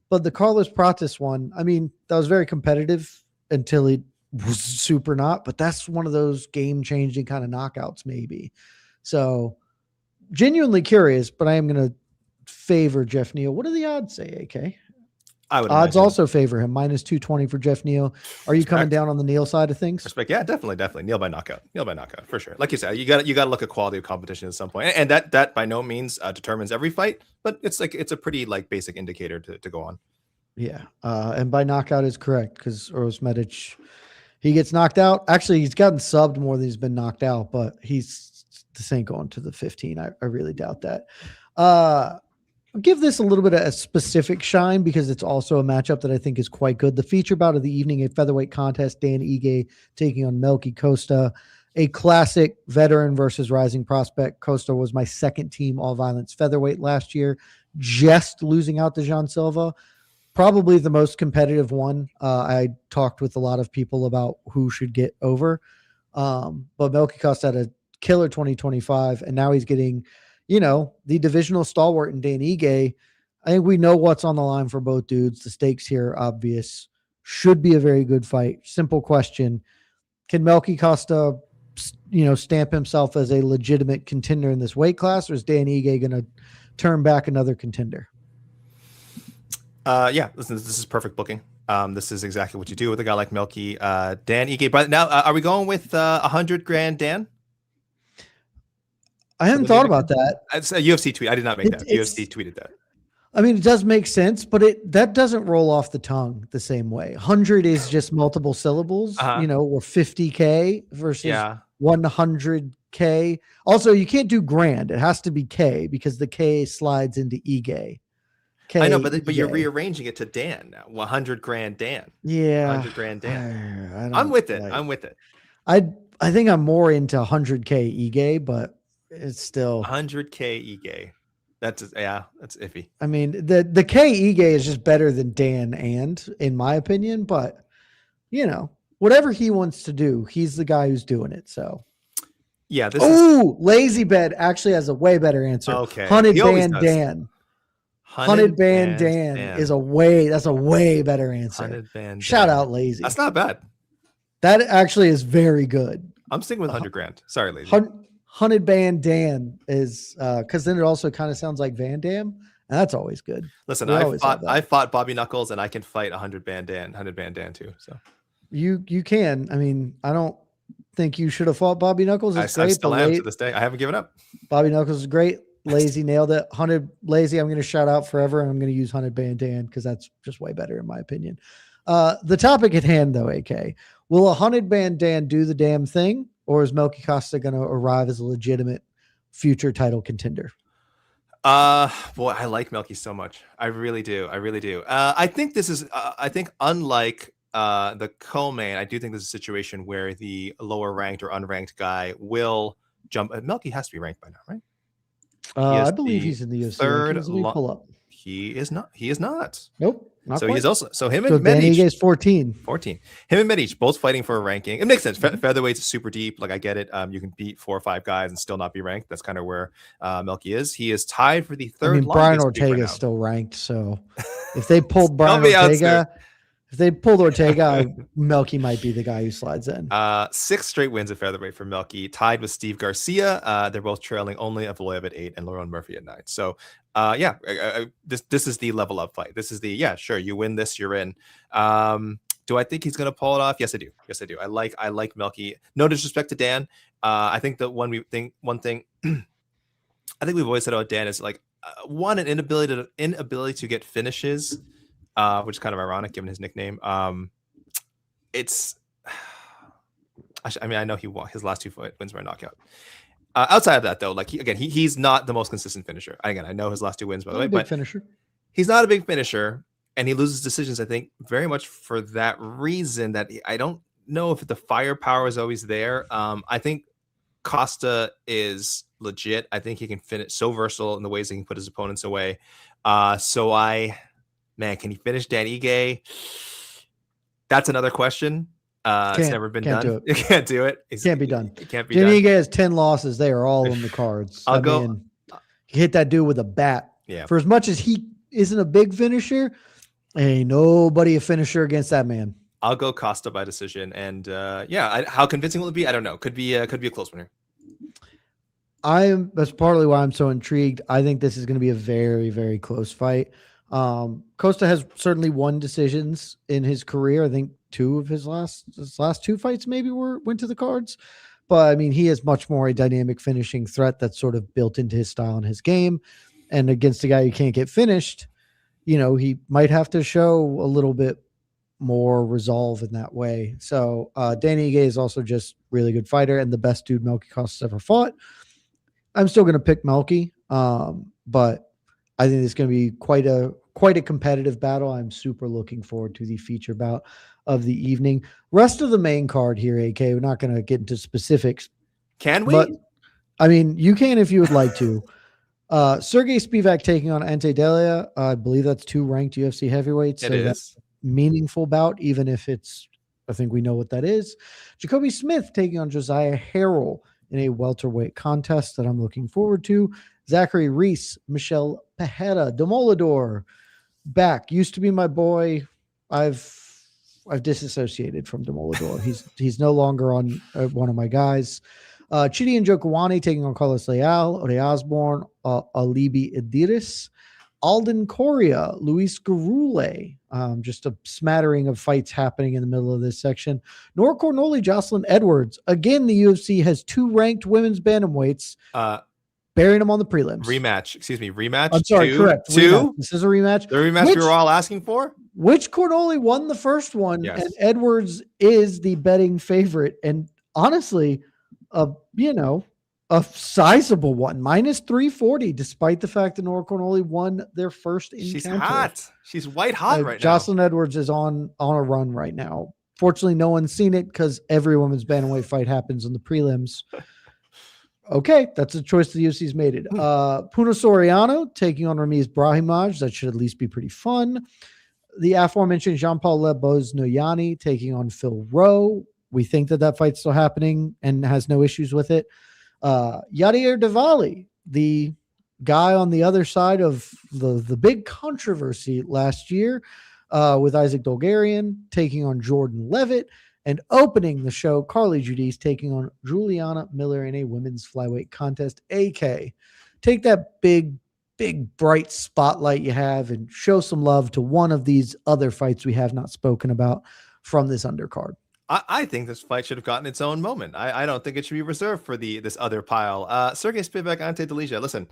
But the Carlos Prates one, I mean, that was very competitive until he was super not, but that's one of those game-changing kind of knockouts maybe. So genuinely curious, but I am going to favor Jeff Neal. What do the odds say, AK? I would odds also favor him. -220 for Jeff Neal. Are you coming down on the Neal side of things? Respect. Yeah, definitely. Neal by knockout for sure. Like you said, you got to look at quality of competition at some point, and that by no means determines every fight, but it's a pretty like basic indicator to go on. Yeah, and by knockout is correct because Uros Medic, he gets knocked out. Actually, he's gotten subbed more than he's been knocked out, but this ain't going to the 15. I really doubt that. I'll give this a little bit of a specific shine because it's also a matchup that I think is quite good. The feature bout of the evening, a featherweight contest, Dan Ige taking on Melky Costa, a classic veteran versus rising prospect. Costa was my second team all violence featherweight last year, just losing out to Jean Silva. Probably the most competitive one. I talked with a lot of people about who should get over. But Melky Costa had a killer 2025, and now he's getting, the divisional stalwart in Dan Ige. I think we know what's on the line for both dudes. The stakes here are obvious. Should be a very good fight. Simple question. Can Melky Costa, stamp himself as a legitimate contender in this weight class, or is Dan Ige going to turn back another contender? Yeah, listen, this is perfect booking. This is exactly what you do with a guy like Melky. Dan Ige. But now, are we going with $100,000 Dan? I hadn't thought about that. It's a UFC tweet. I did not make that. UFC tweeted that. I mean, it does make sense, but that doesn't roll off the tongue the same way. 100 is just multiple syllables, or 50K versus 100K. Also, you can't do grand. It has to be K because the K slides into Ige. I know, but you're rearranging it to Dan now. $100,000 Dan. Yeah. $100,000 Dan. I'm with it. I think I'm more into 100K Ige, but it's still 100K Ige. That's iffy. I mean, the K Ige is just better than Dan in my opinion, but whatever he wants to do, he's the guy who's doing it. So yeah. Lazy Bed actually has a way better answer. Okay. $100,000 Dan. $100,000 Dan is a way better answer. $100,000 Shout out Lazy. That's not bad. That actually is very good. I'm sticking with $100,000. Sorry, Lazy. $100,000 Dan is because then it also kind of sounds like Van Damme, and that's always good. Listen, I fought Bobby Knuckles, and I can fight $100,000 Dan too. So you can. I mean, I don't think you should have fought Bobby Knuckles. I still am to this day. I haven't given up. Bobby Knuckles is great. Lazy nailed it. 100 Lazy, I'm going to shout out forever, and I'm going to use $100,000 Dan because that's just way better in my opinion. The topic at hand, though, AK, will $100,000 Dan do the damn thing, or is Melky Costa going to arrive as a legitimate future title contender? Boy, I like Melky so much. I really do. I think this is. I think unlike the co-main, I do think this is a situation where the lower ranked or unranked guy will jump. Melky has to be ranked by now, right? I believe he's in the UFC. Third, let me pull up. He is not. Nope. So quite. He's also him and Medic is 14. 14. Him and Medic both fighting for a ranking. It makes sense. Featherweight's super deep. Like I get it. You can beat 4 or 5 guys and still not be ranked. That's kind of where Melky is. He is tied for the third. Brian Ortega is still ranked. So if they pulled Brian Ortega, If they pulled Ortega, Melky might be the guy who slides in. 6 straight wins at featherweight for Melky, tied with Steve Garcia. They're both trailing only Evloev at 8 and Laurent Murphy at 9. So, this is the level up fight. This is the sure, you win this, you're in. Do I think he's going to pull it off? Yes, I do. I like Melky. No disrespect to Dan. I think that one thing I think we've always said about Dan is like an inability to get finishes. Which is kind of ironic given his nickname. I know he won his last 2 wins by knockout. Outside of that, though, like he's not the most consistent finisher. Again, I know his last 2 wins, by the way, but finisher. He's not a big finisher, and he loses decisions. I think very much for that reason that I don't know if the firepower is always there. I think Costa is legit. I think he can finish, so versatile in the ways he can put his opponents away. Man, can he finish Dan Ige? That's another question. It's never been done. You can't do it. Can't be done. It can't be Dan done. Ige has 10 losses. They are all in the cards. You hit that dude with a bat. Yeah. For as much as he isn't a big finisher, ain't nobody a finisher against that man. I'll go Costa by decision. And how convincing will it be? I don't know. Could be a close winner. That's partly why I'm so intrigued. I think this is going to be a very, very close fight. Costa has certainly won decisions in his career. I think 2 of his last 2 fights maybe went to the cards, but I mean, he is much more a dynamic finishing threat that's sort of built into his style and his game. And against a guy who can't get finished, he might have to show a little bit more resolve in that way. So, Danny Ige is also just really good fighter and the best dude Melky Costa's ever fought. I'm still going to pick Melky. But I think it's going to be quite a competitive battle. I'm super looking forward to the feature bout of the evening. Rest of the main card here, AK, we're not going to get into specifics. Can we? But, I mean, you can if you would like to. Sergey Spivak taking on Ante Delija. I believe that's 2 ranked UFC heavyweights. It is. That's meaningful bout, even if I think we know what that is. Jacoby Smith taking on Josiah Harrell in a welterweight contest that I'm looking forward to. Zachary Reese, Michelle Pajeda, Demolidor, back. Used to be my boy. I've disassociated from Demolidor. He's no longer on one of my guys. Chidi and Njokuani taking on Carlos Leal, Ode Osborne, Alibi Idris, Alden Coria, Luis Garule. Just a smattering of fights happening in the middle of this section. Nora Cornoli, Jocelyn Edwards. Again, the UFC has 2 ranked women's bantamweights. Burying them on the prelims. Rematch. I'm sorry, correct. 2? Rematch. This is a rematch. The rematch we were all asking for? Which Cornoli won the first one, yes. And Edwards is the betting favorite. And honestly, a sizable one, minus 340, despite the fact that Nora Cornoli won their first encounter. She's hot. She's white hot right now. Jocelyn Edwards is on a run right now. Fortunately, no one's seen it because every women's bantamweight fight happens in the prelims. Okay, that's a choice the UFC's made it. Puna Soriano taking on Ramiz Brahimaj. That should at least be pretty fun. The aforementioned Jean-Paul Lebos-Noyani taking on Phil Rowe. We think that fight's still happening and has no issues with it. Yadier Diwali, the guy on the other side of the big controversy last year with Isaac Dolgarian taking on Jordan Levitt. And opening the show, Carly Judice taking on Juliana Miller in a women's flyweight contest. AK, take that big, bright spotlight you have and show some love to one of these other fights we have not spoken about from this undercard. I think this fight should have gotten its own moment. I don't think it should be reserved for this other pile. Sergey Spivak, Ante Delija. Listen,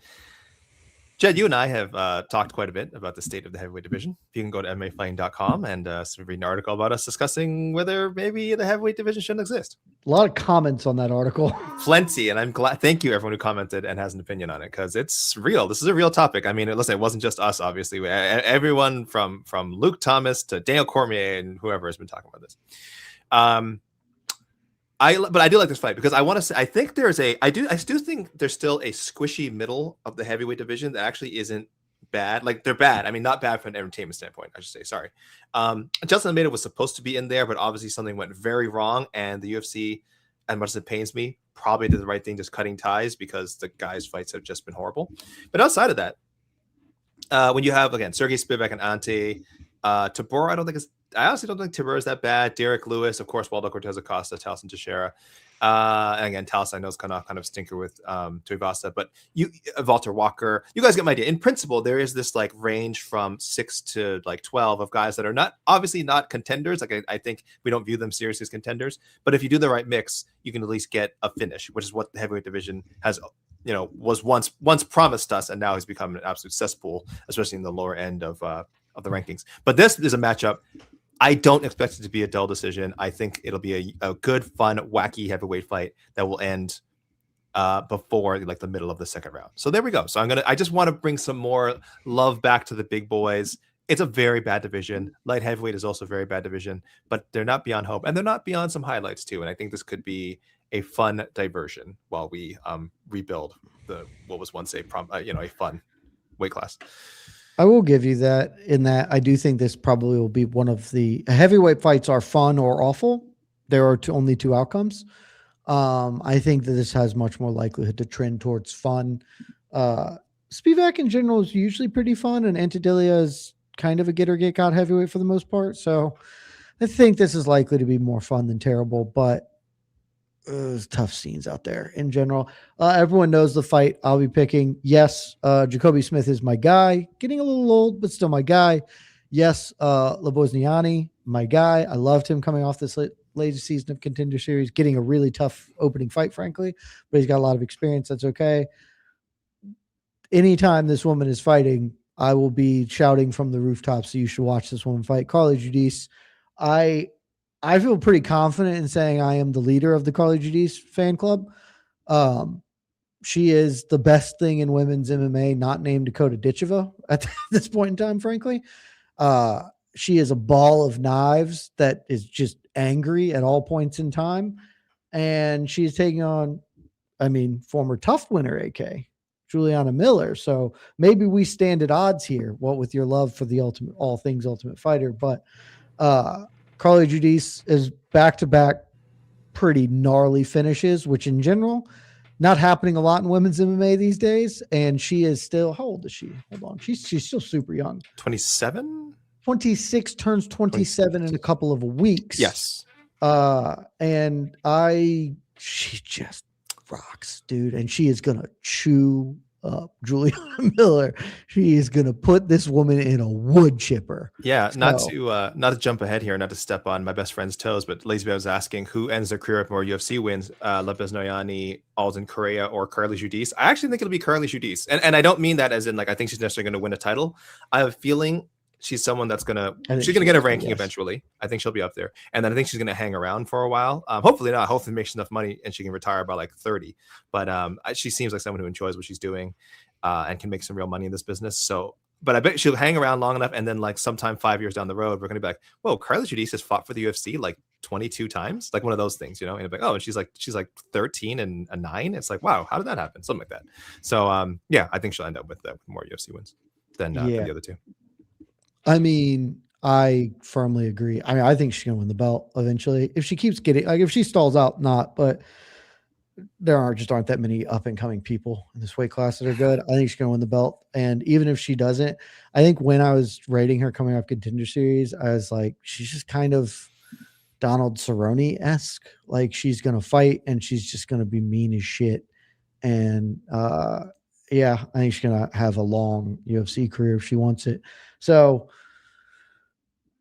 Jed, you and I have talked quite a bit about the state of the heavyweight division. You can go to MMAfighting.com and read an article about us discussing whether maybe the heavyweight division shouldn't exist. A lot of comments on that article. Plenty, and I'm glad. Thank you, everyone who commented and has an opinion on it, because it's real. This is a real topic. I mean, listen, it wasn't just us, obviously. Everyone from Luke Thomas to Daniel Cormier and whoever has been talking about this. But I do like this fight because I want to say I think I do think there's still a squishy middle of the heavyweight division that actually isn't bad. Like, they're bad. I mean, not bad from an entertainment standpoint, I should say. Sorry. Justin Almeida was supposed to be in there, but obviously something went very wrong, and the UFC, as much as it pains me, probably did the right thing just cutting ties because the guys' fights have just been horrible. But outside of that, when you have, again, Sergey Spivak and Ante, Tabora, I don't think is I honestly don't think Timur is that bad. Derek Lewis, of course, Waldo Cortez Acosta, Talson Teixeira. And again, Talson I know is kind of stinker with Tuivasa, but Walter Walker, you guys get my idea. In principle, there is this like range from 6 to like 12 of guys that are not obviously not contenders. Like I think we don't view them seriously as contenders, but if you do the right mix, you can at least get a finish, which is what the heavyweight division has, was once promised us, and now has become an absolute cesspool, especially in the lower end of the rankings. But this is a matchup. I don't expect it to be a dull decision. I think it'll be a good, fun, wacky heavyweight fight that will end before like the middle of the second round. So there we go. So I just want to bring some more love back to the big boys. It's a very bad division. Light heavyweight is also a very bad division, but they're not beyond hope, and they're not beyond some highlights too. And I think this could be a fun diversion while we rebuild what was once a fun weight class. I will give you that in that I do think this probably will be one of the heavyweight fights are fun or awful. There are only two outcomes. I think that this has much more likelihood to trend towards fun. Spivak in general is usually pretty fun, and Antidilia is kind of a get or get got heavyweight for the most part. So I think this is likely to be more fun than terrible, but tough scenes out there in general. Everyone knows the fight I'll be picking. Yes, Jacoby Smith is my guy. Getting a little old, but still my guy. Yes, Lebosniani, my guy. I loved him coming off this latest season of Contender Series, getting a really tough opening fight, frankly, but he's got a lot of experience. That's okay. Anytime this woman is fighting, I will be shouting from the rooftops, so you should watch this woman fight. Carly Giudice, I feel pretty confident in saying I am the leader of the Carly Giudice fan club. She is the best thing in women's MMA, not named Dakota Ditcheva at this point in time, frankly. She is a ball of knives that is just angry at all points in time. And she's taking on, former tough winner, AK, Juliana Miller. So maybe we stand at odds here, with your love for the all things Ultimate Fighter. But Carly Giudice is back-to-back pretty gnarly finishes, which in general, not happening a lot in women's MMA these days. And she is still, how old is she? Hold on. She's still super young. 27? 26, turns 27 in a couple of weeks. Yes. And she just rocks, dude. And she is going to chew up Juliana Miller. She is going to put this woman in a wood chipper. Yeah, not to jump ahead here, not to step on my best friend's toes, but Lazy Bear was asking who ends their career with more UFC wins, Lebesnoyani, Alden Correa, or Carly Giudice. I actually think it'll be Carly Giudice. And I don't mean that as in like I think she's necessarily going to win a title. I have a feeling she's someone that's she's gonna get a ranking eventually. I think she'll be up there, and then I think she's gonna hang around for a while. Hopefully not. Hopefully makes enough money and she can retire by like 30. But she seems like someone who enjoys what she's doing and can make some real money in this business. So, but I bet she'll hang around long enough, and then like sometime 5 years down the road, we're gonna be like, whoa, Carly Giudice has fought for the UFC like 22 times, like one of those things, and like, oh, and she's like 13 and a 9. It's like, wow, how did that happen? Something like that. So yeah, I think she'll end up with more UFC wins than the other two. I firmly agree. I think she's going to win the belt eventually. If she keeps getting, if she stalls out, not, but there aren't that many up and coming people in this weight class that are good. I think she's going to win the belt. And even if she doesn't, I think when I was rating her coming off Contender Series, I was like, she's just kind of Donald Cerrone-esque. Like she's going to fight and she's just going to be mean as shit. And, yeah, I think she's going to have a long UFC career if she wants it. So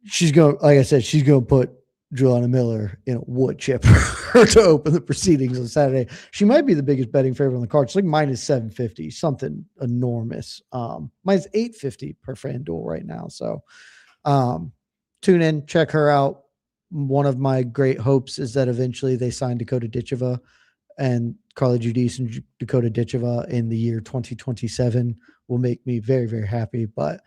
she's going, like I said, she's going to put Juliana Miller in a wood chipper to open the proceedings on Saturday. She might be the biggest betting favorite on the card. It's like minus 750, something enormous. Minus 850 per FanDuel right now. So tune in, check her out. One of my great hopes is that eventually they sign Dakota Ditcheva and Carly Giudice and Dakota Ditcheva in the year 2027 will make me very, very happy. But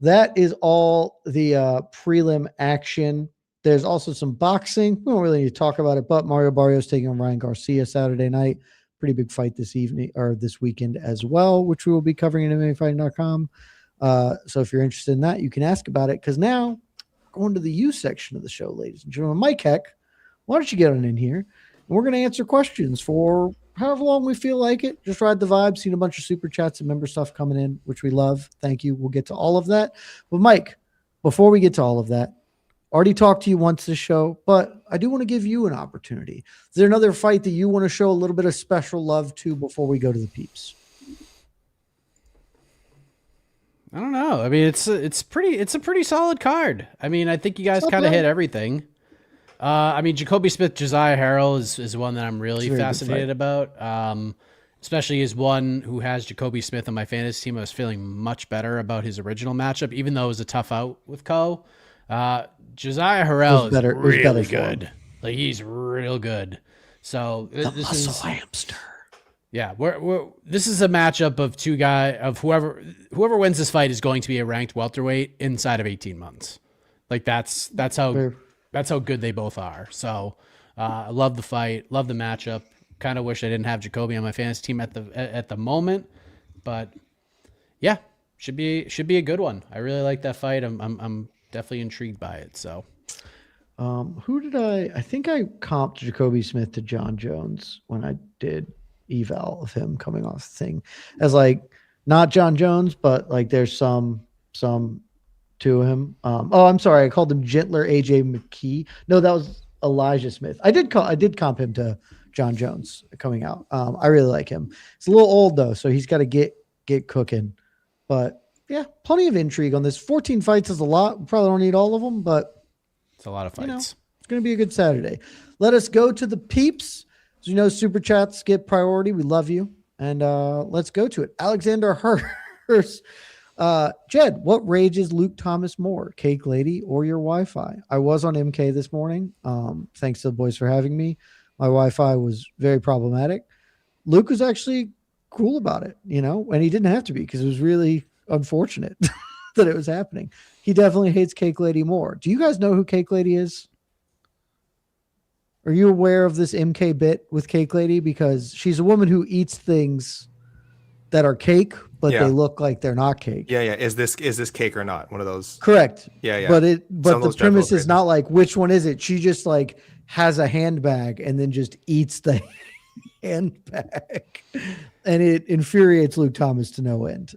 that is all the prelim action. There's also some boxing. We don't really need to talk about it, but Mario Barrios taking on Ryan Garcia Saturday night. Pretty big fight this evening or this weekend as well, which we will be covering in MMAfighting.com. So if you're interested in that, you can ask about it, because now going to the U section of the show, ladies and gentlemen. Mike Heck, why don't you get on in here? And we're going to answer questions for however long we feel like it. Just ride the vibe. Seen a bunch of super chats and member stuff coming in, which we love. Thank you. We'll get to all of that. But Mike, before we get to all of that, Already talked to you once this show, but I do want to give you an opportunity. Is there another fight that you want to show a little bit of special love to before we go to the peeps? I don't know. I mean, it's a pretty solid card. I mean, I think you guys kind of hit everything. I mean, Jacoby Smith, Josiah Harrell is one that I'm really fascinated about. Especially as one who has Jacoby Smith on my fantasy team. I was feeling much better about his original matchup, even though it was a tough out with Co. Josiah Harrell is really good. Like, he's real good. So the muscle hamster. Yeah, this is a matchup of two guys of whoever wins this fight is going to be a ranked welterweight inside of 18 months. Like that's how good they both are. So I love the fight, love the matchup. Kind of wish I didn't have Jacoby on my fantasy team at the moment, but yeah, should be a good one. I really like that fight. I'm definitely intrigued by it. So, who did I think I comped Jacoby Smith to John Jones when I did eval of him coming off the thing as like not John Jones, but like there's some to him. I'm sorry, I called him Gentler AJ McKee. No, that was Elijah Smith. I did comp him to John Jones coming out. I really like him. It's a little old though, so he's got to get cooking. But yeah, plenty of intrigue on this. 14 fights is a lot. We probably don't need all of them, but it's a lot of fights. It's going to be a good Saturday. Let us go to the peeps. As you know, super chats get priority. We love you. And let's go to it. Alexander Hurst. Jed, what rages Luke Thomas more, Cake Lady or your Wi-Fi? I was on MK this morning. Thanks to the boys for having me. My Wi-Fi was very problematic. Luke was actually cool about it, and he didn't have to be because it was really unfortunate that it was happening. He definitely hates Cake Lady more. Do you guys know who Cake Lady is? Are you aware of this MK bit with Cake Lady? Because she's a woman who eats things that are cake, but they look like they're not cake. Yeah. Is this cake or not? One of those. Correct. Yeah. But the premise is not like which one is it. She just like has a handbag and then just eats the handbag, and it infuriates Luke Thomas to no end.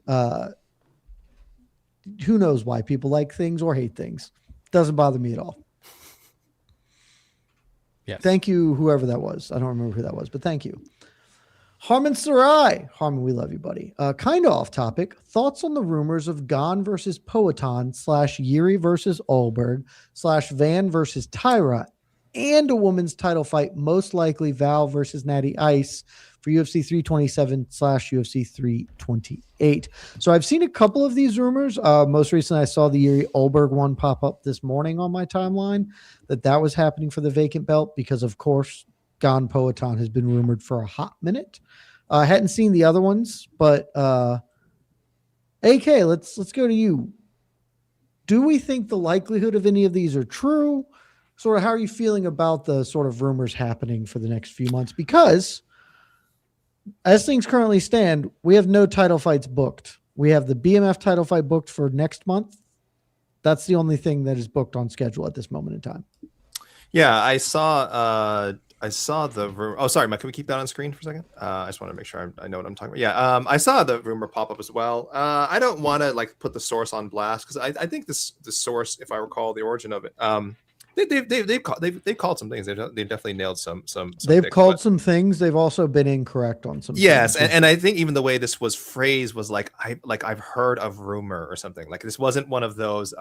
Who knows why people like things or hate things? Doesn't bother me at all. Yes. Thank you, whoever that was. I don't remember who that was, but thank you. Harmon Sarai. Harmon, we love you, buddy. Kind of off topic. Thoughts on the rumors of Gon versus Poatan / Yuri versus Olberg / Van versus Tyra and a women's title fight, most likely Val versus Natty Ice for UFC 327 / UFC 328. So I've seen a couple of these rumors. Most recently, I saw the Yuri Olberg one pop up this morning on my timeline that was happening for the vacant belt because, of course, Gon Poatan has been rumored for a hot minute. I hadn't seen the other ones, but AK, let's go to you. Do we think the likelihood of any of these are true? Sort of how are you feeling about the sort of rumors happening for the next few months? Because as things currently stand, we have no title fights booked. We have the BMF title fight booked for next month. That's the only thing that is booked on schedule at this moment in time. Yeah, I saw the rumor. Oh, sorry, Mike, can we keep that on screen for a second? I just want to make sure I know what I'm talking about. Yeah, I saw the rumor pop up as well. I don't want to like put the source on blast because I think the source, if I recall the origin of it, they've called some things. They've definitely nailed some. They've called some things. They've also been incorrect on some. Yes, things. And I think even the way this was phrased was like I've heard of rumor or something. Like this wasn't one of those.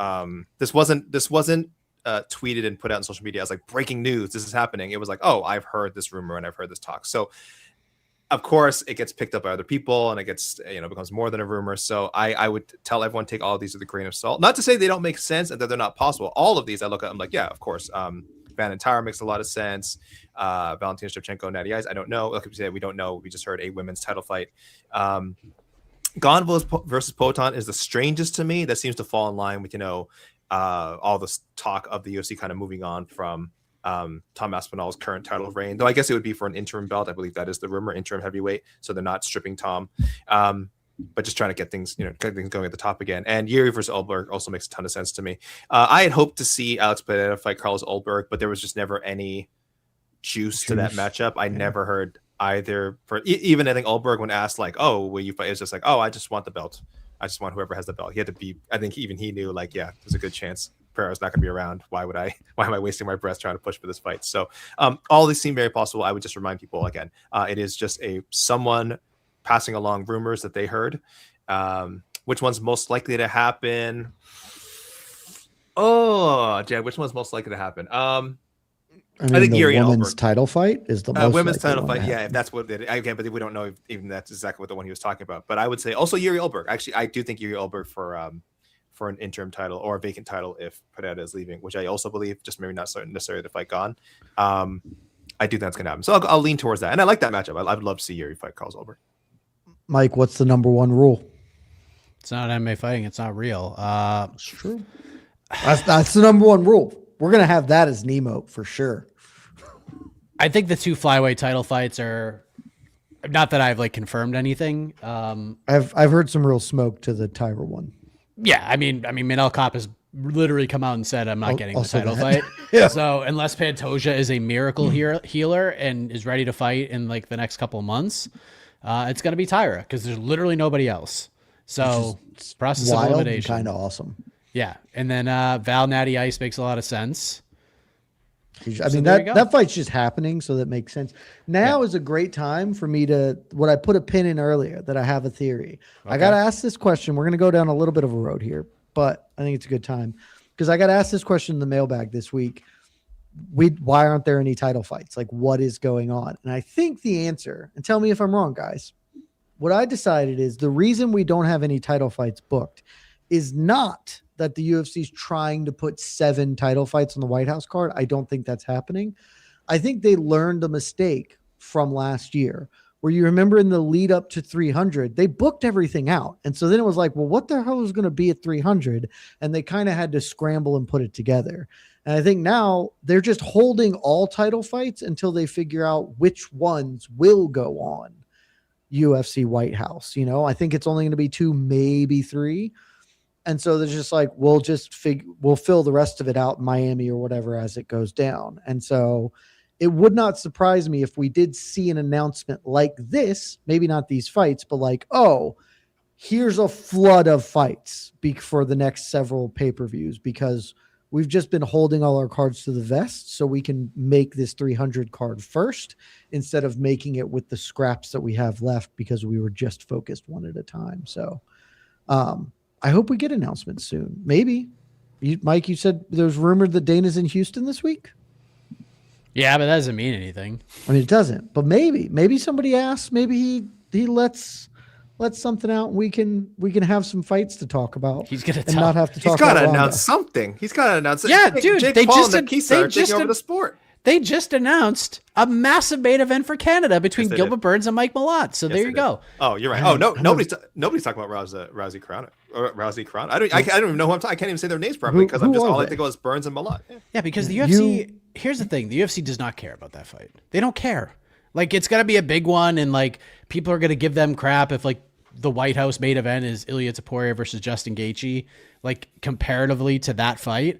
This wasn't tweeted and put out on social media as like breaking news. This is happening. It was like, oh, I've heard this rumor and I've heard this talk. So of course it gets picked up by other people and it gets, becomes more than a rumor. So I would tell everyone, take all of these with a grain of salt. Not to say they don't make sense and that they're not possible. All of these I look at, I'm like, yeah, of course. Van and Tyra makes a lot of sense. Valentina Shevchenko, Natty Ice, I don't know. Like we said, we don't know. We just heard a women's title fight. Gon versus Poatan is the strangest to me. That seems to fall in line with, all this talk of the UFC kind of moving on from Tom Aspinall's current title reign, though I guess it would be for an interim belt. I believe that is the rumor, interim heavyweight. So they're not stripping Tom, but just trying to get things, get things going at the top again. And Yuri versus Olberg also makes a ton of sense to me. I had hoped to see Alex Pereira fight Carlos Olberg, but there was just never any juice to that matchup. I never heard either. Even I think Olberg, when asked like, "Oh, will you fight?" It's just like, "Oh, I just want the belt. I just want whoever has the belt." He had to be. I think even he knew like, yeah, there's a good chance Pereira's not going to be around. Why am I wasting my breath trying to push for this fight? So all these seem very possible. I would just remind people again, it is just someone passing along rumors that they heard. Which one's most likely to happen? Oh, Jed, which one's most likely to happen? I think the women's title fight is the most women's title fight. Yeah, if that's what it again, but we don't know if even that's exactly what the one he was talking about. But I would say also Yuri Ulberg. Actually, I do think Yuri Ulberg for an interim title or a vacant title if Pereira is leaving, which I also believe, just maybe not necessarily the fight gone. I do think that's going to happen. So I'll lean towards that, and I like that matchup. I would love to see Yuri fight Carlos Ulberg. Mike, what's the number one rule? It's not MMA fighting. It's not real. It's true. That's the number one rule. We're gonna have that as Nemo for sure. I think the 2 flyweight title fights are not that I've like confirmed anything. I've heard some real smoke to the Tyra one. Yeah, I mean, Manel Kopp has literally come out and said I'm not getting the title fight. Yeah. So unless Pantoja is a miracle healer and is ready to fight in like the next couple of months, it's gonna be Tyra because there's literally nobody else. So process of elimination, kind of awesome. Yeah, and then Val Natty Ice makes a lot of sense. I mean, that fight's just happening, so that makes sense. Now is a great time for me to, what I put a pin in earlier, that I have a theory. Okay. I got to ask this question. We're going to go down a little bit of a road here, but I think it's a good time because I got to ask this question in the mailbag this week. Why aren't there any title fights? Like, what is going on? And I think the answer, and tell me if I'm wrong, guys, what I decided is the reason we don't have any title fights booked is not that the UFC is trying to put 7 title fights on the White House card. I don't think that's happening. I think they learned a mistake from last year where you remember in the lead up to 300, they booked everything out. And so then it was like, well, what the hell is going to be at 300? And they kind of had to scramble and put it together. And I think now they're just holding all title fights until they figure out which ones will go on UFC White House. You know, I think it's only going to be 2, maybe 3. And so they're just like, we'll fill the rest of it out in Miami or whatever as it goes down. And so it would not surprise me if we did see an announcement like this, maybe not these fights, but like, oh, here's a flood of fights for the next several pay-per-views because we've just been holding all our cards to the vest so we can make this 300 card first instead of making it with the scraps that we have left because we were just focused one at a time. So, I hope we get announcements soon. Maybe. Mike, you said there's rumored that Dana's in Houston this week? Yeah, but that doesn't mean anything. I mean, it doesn't. But maybe somebody asks. Maybe he lets something out and we can have some fights to talk about. He's going to not have to talk about He's got to announce something. He's got to announce it. Yeah, dude. Jake They Paul just and Keith are taking over the sport. They just announced a massive main event for Canada between Gilbert Burns and Mike Malott. So there you go. Oh, you're right. Oh, no, nobody's talking about Rousey Crown. I don't even know who I'm talking. I can't even say their names properly because all I think of is Burns and Malott. Yeah, because the UFC. Here's the thing: the UFC does not care about that fight. They don't care. Like it's gonna be a big one, and like people are gonna give them crap if like the White House main event is Ilia Topuria versus Justin Gaethje, like comparatively to that fight.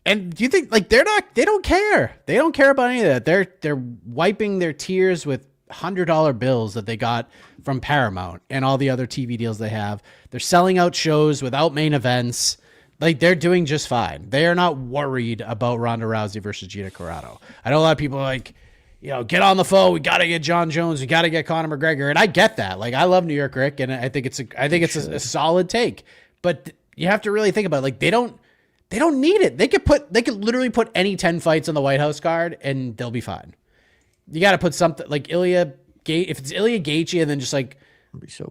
And do you think like they don't care. They don't care about any of that. They're wiping their tears with $100 bills that they got from Paramount and all the other TV deals they have. They're selling out shows without main events. Like they're doing just fine. They are not worried about Ronda Rousey versus Gina Carano. I know a lot of people are like, you know, get on the phone. We got to get John Jones. We got to get Conor McGregor. And I get that. Like I love New York Rick, and I think it's a solid take. But you have to really think about it. Like they don't need it. They could literally put any 10 fights on the White House card and they'll be fine. You got to put something like if it's Ilia Gaethje and then just like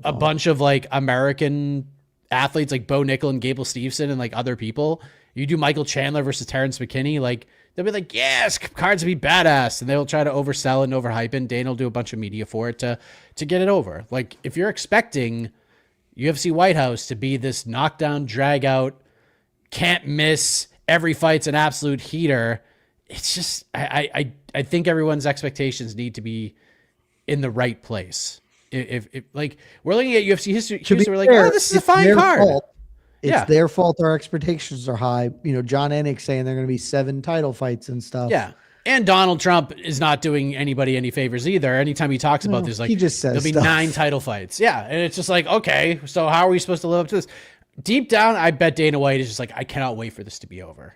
a bunch of like American athletes like Bo Nickel and Gable Steveson and like other people. You do Michael Chandler versus Terrence McKinney. Like they'll be like, yes, cards will be badass. And they'll try to oversell and overhype it. And Dana will do a bunch of media for it to get it over. Like if you're expecting UFC White House to be this knockdown, drag out, can't miss, every fight's an absolute heater. It's just, I think everyone's expectations need to be in the right place. If like we're looking at UFC history, we're like, oh, this is a fine card. It's their fault. Our expectations are high. You know, John Anik saying they're going to be 7 title fights and stuff. Yeah. And Donald Trump is not doing anybody any favors either. Anytime he talks about this, like he just says there'll be 9 title fights. Yeah. And it's just like, okay, so how are we supposed to live up to this? Deep down, I bet Dana White is just like, I cannot wait for this to be over.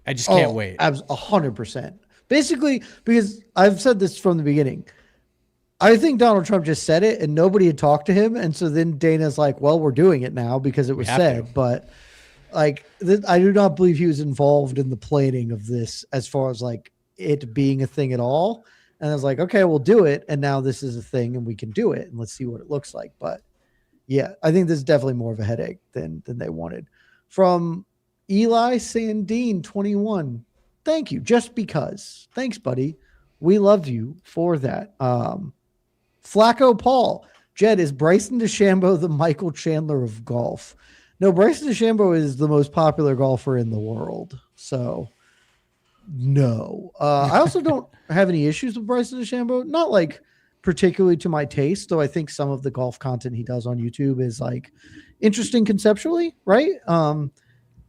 I just can't wait. 100%. Basically, because I've said this from the beginning. I think Donald Trump just said it and nobody had talked to him. And so then Dana's like, well, we're doing it now because it was said. But like, I do not believe he was involved in the planning of this as far as like it being a thing at all. And I was like, okay, we'll do it. And now this is a thing and we can do it and let's see what it looks like. But yeah, I think this is definitely more of a headache than they wanted. From Eli Sandine 21. Thank you. Just because. Thanks, buddy. We love you for that. Flacco Paul. Jed, is Bryson DeChambeau the Michael Chandler of golf? No, Bryson DeChambeau is the most popular golfer in the world. So, no. I also don't have any issues with Bryson DeChambeau. Not like particularly to my taste, though I think some of the golf content he does on YouTube is like interesting conceptually, right? And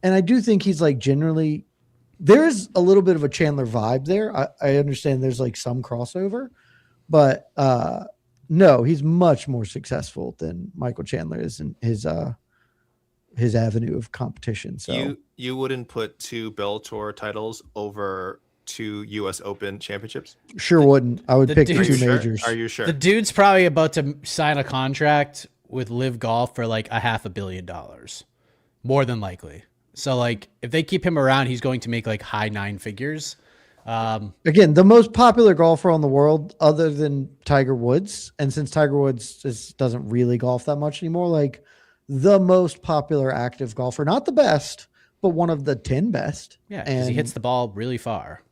I do think he's like generally, there's a little bit of a Chandler vibe there. I understand there's like some crossover, but no, he's much more successful than Michael Chandler is in his avenue of competition. So you wouldn't put 2 Bellator titles over 2 U.S. Open championships? Sure wouldn't. I would pick the 2 majors. Are you sure? The dude's probably about to sign a contract with Live Golf for like $500 million, more than likely. So like if they keep him around, he's going to make like high 9 figures. Again, the most popular golfer on the world other than Tiger Woods. And since Tiger Woods doesn't really golf that much anymore, like the most popular active golfer, not the best, but one of the 10 best. Yeah. Because he hits the ball really far.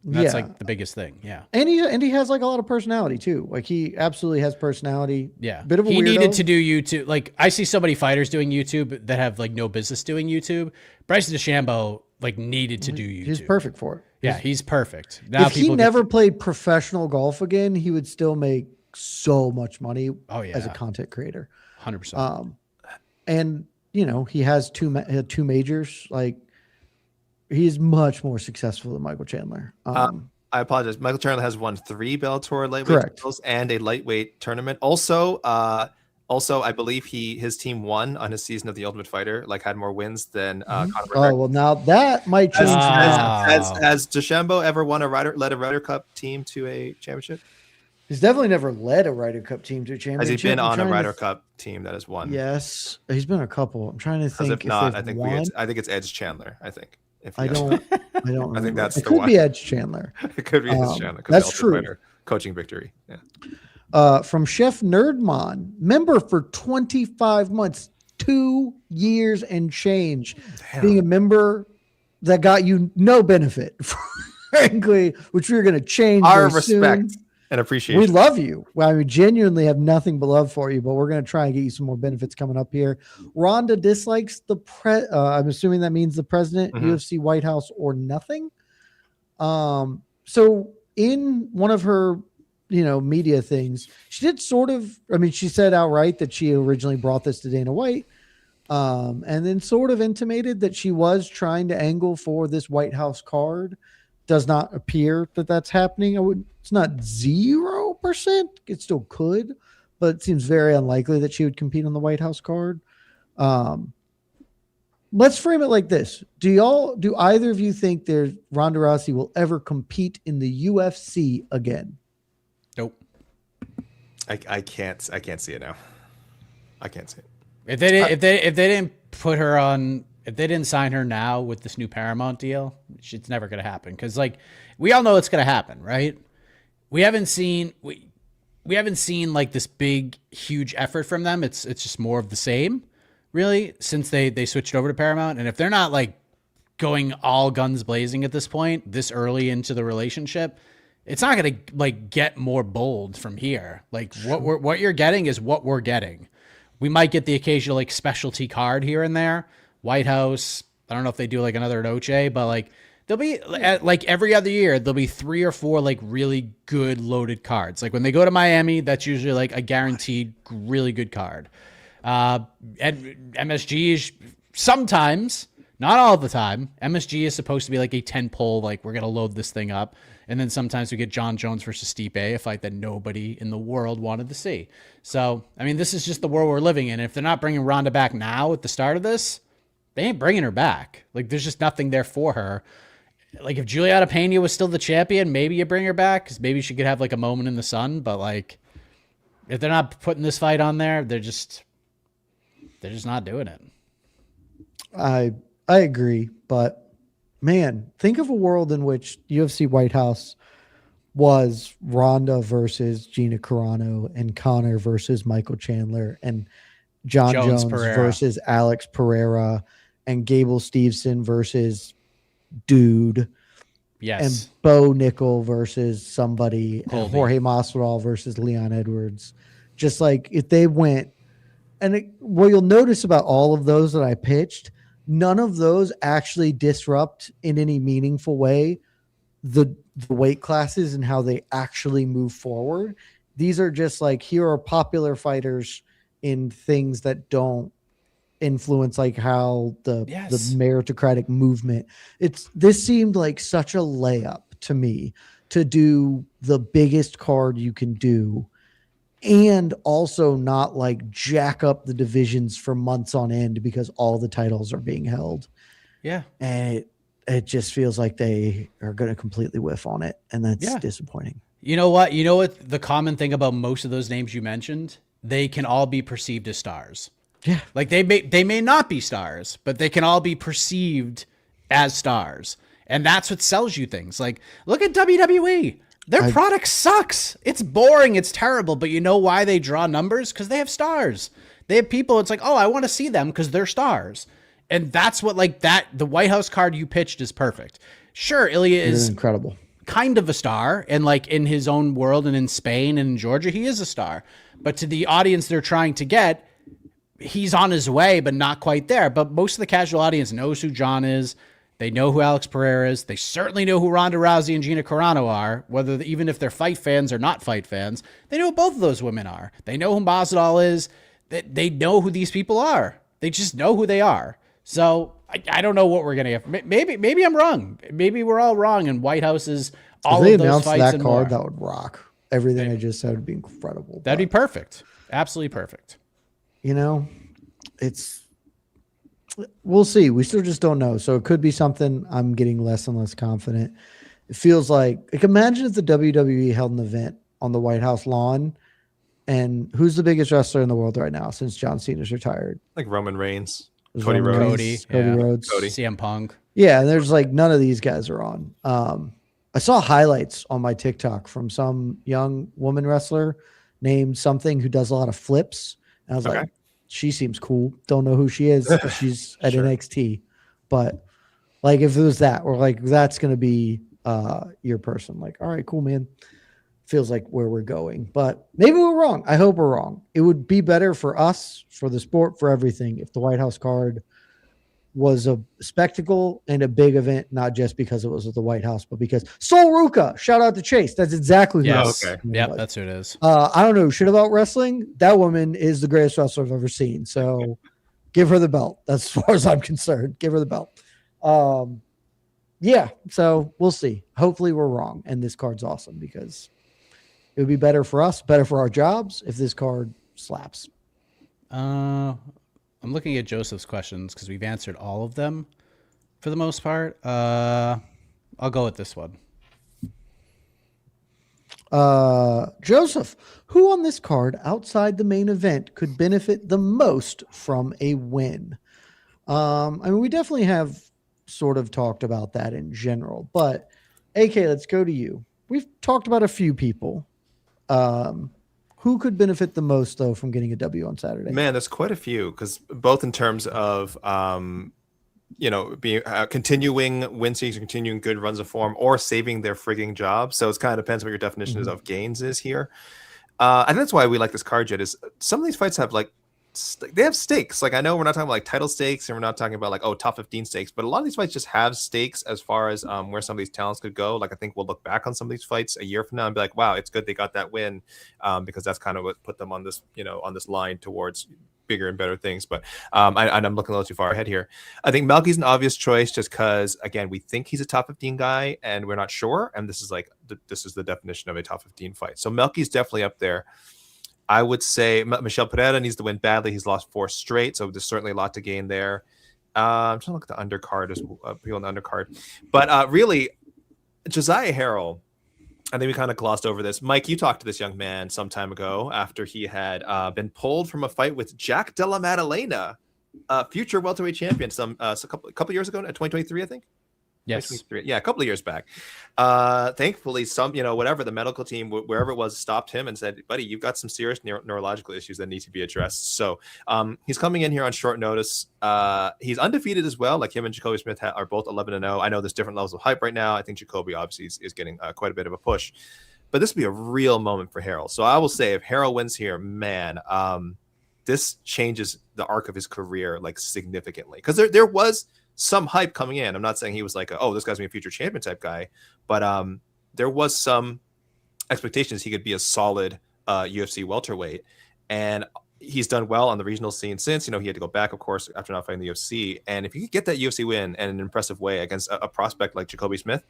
That's like the biggest thing. Yeah. And he has like a lot of personality too. Like he absolutely has personality. Yeah. Bit of a he weirdo. Needed to do YouTube. Like I see so many fighters doing YouTube that have like no business doing YouTube. Bryson DeChambeau like needed to do YouTube. He's perfect for it. Yeah. He's perfect. Now if he never played professional golf again, he would still make so much money as a content creator. 100%. And you know, he has 2 majors. Like he's much more successful than Michael Chandler. I apologize. Michael Chandler has won 3 Bellator lightweight titles and a lightweight tournament. Also, I believe his team won on his season of The Ultimate Fighter. Like had more wins than Conor McGregor. Oh well, now that might change. Has DeChambeau ever led a Ryder Cup team to a championship? He's definitely never led a Ryder Cup team to a championship. Has he been on a Ryder Cup team that has won? Yes, he's been a couple. I'm trying to think. If not, I think it's Edge Chandler. I think. I don't. I think that's it the could one. be Edge Chandler. It could be Edge Chandler. That's true. Coaching victory. Yeah. From Chef Nerdmon, member for 25 months, 2 years and change. Damn. Being a member that got you no benefit, frankly, which we're going to change. Our respect and appreciation. We love you. Well, we genuinely have nothing but love for you, but we're going to try and get you some more benefits coming up here. Rhonda dislikes the I'm assuming that means the president, UFC, White House, or nothing. So in one of her, media things, she did she said outright that she originally brought this to Dana White, and then sort of intimated that she was trying to angle for this White House card. Does not appear that that's happening. It's not 0%. It still could, but it seems very unlikely that she would compete on the White House card. Let's frame it like this. Do either of you think Ronda Rousey will ever compete in the UFC again? Nope. I can't see it now. I can't see it. If they didn't put her on, if they didn't sign her now with this new Paramount deal, it's never going to happen. Because we all know it's going to happen, right? We haven't seen like this big, huge effort from them. It's just more of the same, really, since they switched over to Paramount. And if they're not like going all guns blazing at this point, this early into the relationship, it's not going to like get more bold from here. Like what you're getting is what we're getting. We might get the occasional like specialty card here and there. White House, I don't know if they do like another Noche, but like there'll be like every other year, there'll be 3 or 4 like really good loaded cards. Like when they go to Miami, that's usually like a guaranteed really good card. And MSG is sometimes, not all the time, MSG is supposed to be like a 10-pole, like we're going to load this thing up. And then sometimes we get John Jones versus Stipe, a fight that nobody in the world wanted to see. So, I mean, this is just the world we're living in. If they're not bringing Ronda back now at the start of this, they ain't bringing her back. Like, there's just nothing there for her. like if Juliana Pena was still the champion, maybe you bring her back because maybe she could have like a moment in the sun. But like, if they're not putting this fight on there, they're just not doing it. I agree, but man, think of a world in which UFC White House was Ronda versus Gina Carano and Connor versus Michael Chandler and John Jones versus Alex Pereira and Gable Steveson versus Dude. Yes. And Bo Nickel versus somebody, and Colby. Jorge Masvidal versus Leon Edwards. Just like if they went, and what you'll notice about all of those that I pitched, none of those actually disrupt in any meaningful way the weight classes and how they actually move forward. These are just like, here are popular fighters in things that don't influence like how the meritocratic movement. This seemed like such a layup to me to do the biggest card you can do and also not like jack up the divisions for months on end because all the titles are being held. Yeah. And it just feels like they are going to completely whiff on it. And that's disappointing. You know what? The common thing about most of those names you mentioned, they can all be perceived as stars. Yeah. Like they may not be stars, but they can all be perceived as stars. And that's what sells you things. Like, look at WWE. Their product sucks. It's boring. It's terrible. But you know why they draw numbers? Because they have stars. They have people. It's like, oh, I want to see them because they're stars. And that's what the White House card you pitched is perfect. Sure, Ilya is incredible. Kind of a star. And like in his own world and in Spain and in Georgia, he is a star. But to the audience they're trying to get, he's on his way, but not quite there. But most of the casual audience knows who John is. They know who Alex Pereira is. They certainly know who Ronda Rousey and Gina Carano are, even if they're fight fans or not fight fans. They know who both of those women are. They know who Masvidal is. They know who these people are. They just know who they are. So I don't know what we're gonna get. Maybe I'm wrong. Maybe we're all wrong. And White House is all of those fights that and card, more. that would rock. Everything I just said would be incredible. That'd be perfect. Absolutely perfect. You know, we'll see. We still just don't know. So it could be something. I'm getting less and less confident. It feels like imagine if the WWE held an event on the White House lawn, and who's the biggest wrestler in the world right now since John Cena's retired? Like Roman Reigns, Cody Rhodes, CM Punk. Yeah, and there's like none of these guys are on. I saw highlights on my TikTok from some young woman wrestler named something who does a lot of flips. And I was like, she seems cool. Don't know who she is. She's at NXT. But like if it was that, or like that's going to be your person, like, all right, cool, man. Feels like where we're going. But maybe we're wrong. I hope we're wrong. It would be better for us, for the sport, for everything, if the White House card was a spectacle and a big event, not just because it was at the White House, but because Sol Ruka, shout out to Chase. That's exactly who it was. Yep, that's who it is. I don't know shit about wrestling. That woman is the greatest wrestler I've ever seen. So give her the belt. That's as far as I'm concerned. Give her the belt. Yeah, so we'll see. Hopefully we're wrong. And this card's awesome because it would be better for us, better for our jobs if this card slaps. I'm looking at Joseph's questions because we've answered all of them for the most part. I'll go with this one. Joseph, who on this card outside the main event could benefit the most from a win? I mean, we definitely have sort of talked about that in general, but AK, let's go to you. We've talked about a few people. Who could benefit the most, though, from getting a W on Saturday? Man, there's quite a few, because both in terms of, being continuing win streaks, continuing good runs of form, or saving their frigging job. So it kind of depends what your definition of gains is here. And that's why we like this card, Jed, is some of these fights have they have stakes. Like, I know we're not talking about like title stakes and we're not talking about like, top 15 stakes, but a lot of these fights just have stakes as far as where some of these talents could go. Like, I think we'll look back on some of these fights a year from now and be like, wow, it's good they got that win, because that's kind of what put them on this, on this line towards bigger and better things. But I'm looking a little too far ahead here. I think Melky's an obvious choice just because, again, we think he's a top 15 guy and we're not sure. And this is this is the definition of a top 15 fight. So Melky's definitely up there. I would say Michel Pereira needs to win badly. He's lost 4 straight, so there's certainly a lot to gain there. I'm trying to look at the undercard as people on the undercard, but really, Josiah Harrell. I think we kind of glossed over this. Mike, you talked to this young man some time ago after he had been pulled from a fight with Jack Della Maddalena, future welterweight champion, a couple years ago, 2023, I think. Yes. Yeah, a couple of years back. Thankfully, whatever the medical team, wherever it was, stopped him and said, buddy, you've got some serious neurological issues that need to be addressed. So he's coming in here on short notice. He's undefeated as well. Like him and Jacoby Smith are both 11-0. I know there's different levels of hype right now. I think Jacoby obviously is getting quite a bit of a push. But this will be a real moment for Harrell. So I will say if Harrell wins here, man, this changes the arc of his career like significantly. Because there was some hype coming in. I'm not saying he was like, oh, this guy's gonna be a future champion type guy, but there was some expectations he could be a solid UFC welterweight, and he's done well on the regional scene since. He had to go back, of course, after not fighting the UFC. And if he could get that UFC win in an impressive way against a prospect like Jacoby Smith,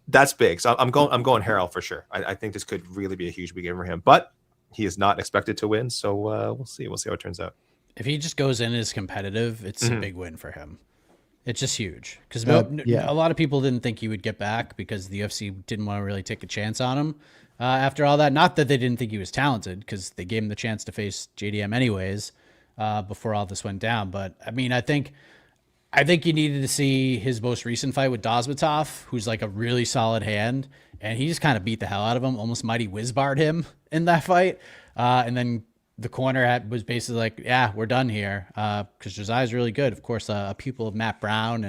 that's big. So I'm going Harrell for sure. I think this could really be a huge weekend for him, but he is not expected to win. So we'll see how it turns out. If he just goes in as competitive, it's a big win for him. It's just huge because a lot of people didn't think he would get back because the UFC didn't want to really take a chance on him after all that. Not that they didn't think he was talented because they gave him the chance to face JDM anyways before all this went down. But I mean, I think you needed to see his most recent fight with Dazmatov, who's like a really solid hand, and he just kind of beat the hell out of him, almost mighty whiz-barred him in that fight. And then the corner was basically like, yeah, we're done here. Because Josiah's really good. Of course, a pupil of Matt Brown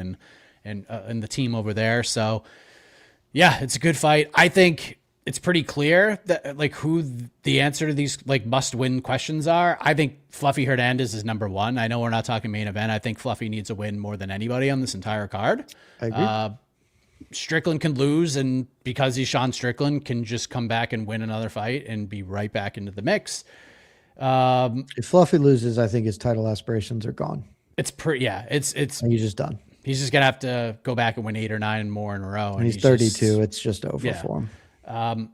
and the team over there. So yeah, it's a good fight. I think it's pretty clear that like who the answer to these like must-win questions are. I think Fluffy Hernandez is number one. I know we're not talking main event. I think Fluffy needs a win more than anybody on this entire card. I agree. Strickland can lose, and because he's Sean Strickland, can just come back and win another fight and be right back into the mix. If Fluffy loses, I think his title aspirations are gone. It's He's just done. He's just gonna have to go back and win 8 or 9 more in a row. And he's 32. It's just over for him.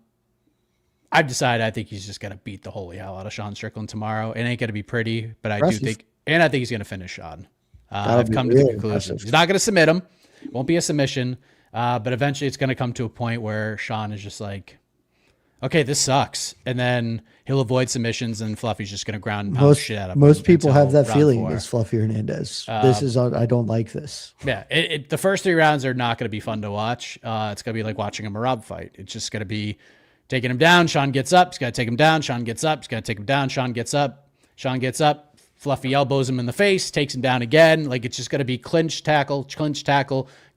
I've decided I think he's just gonna beat the holy hell out of Sean Strickland tomorrow. It ain't gonna be pretty, but I do think he's gonna finish Sean. I've come to the conclusion he's not gonna submit him. It won't be a submission, but eventually it's gonna come to a point where Sean is just like, okay, this sucks. And then he'll avoid submissions and Fluffy's just going to ground and pound shit out of him. Most people have that feeling against Fluffy Hernandez. I don't like this. Yeah. The first 3 rounds are not going to be fun to watch. It's going to be like watching a Marab fight. It's just going to be taking him down. Sean gets up. He's got to take him down. Sean gets up. He's got to take him down. Sean gets up. Sean gets up. Fluffy elbows him in the face, takes him down again. Like it's just going to be clinch, tackle,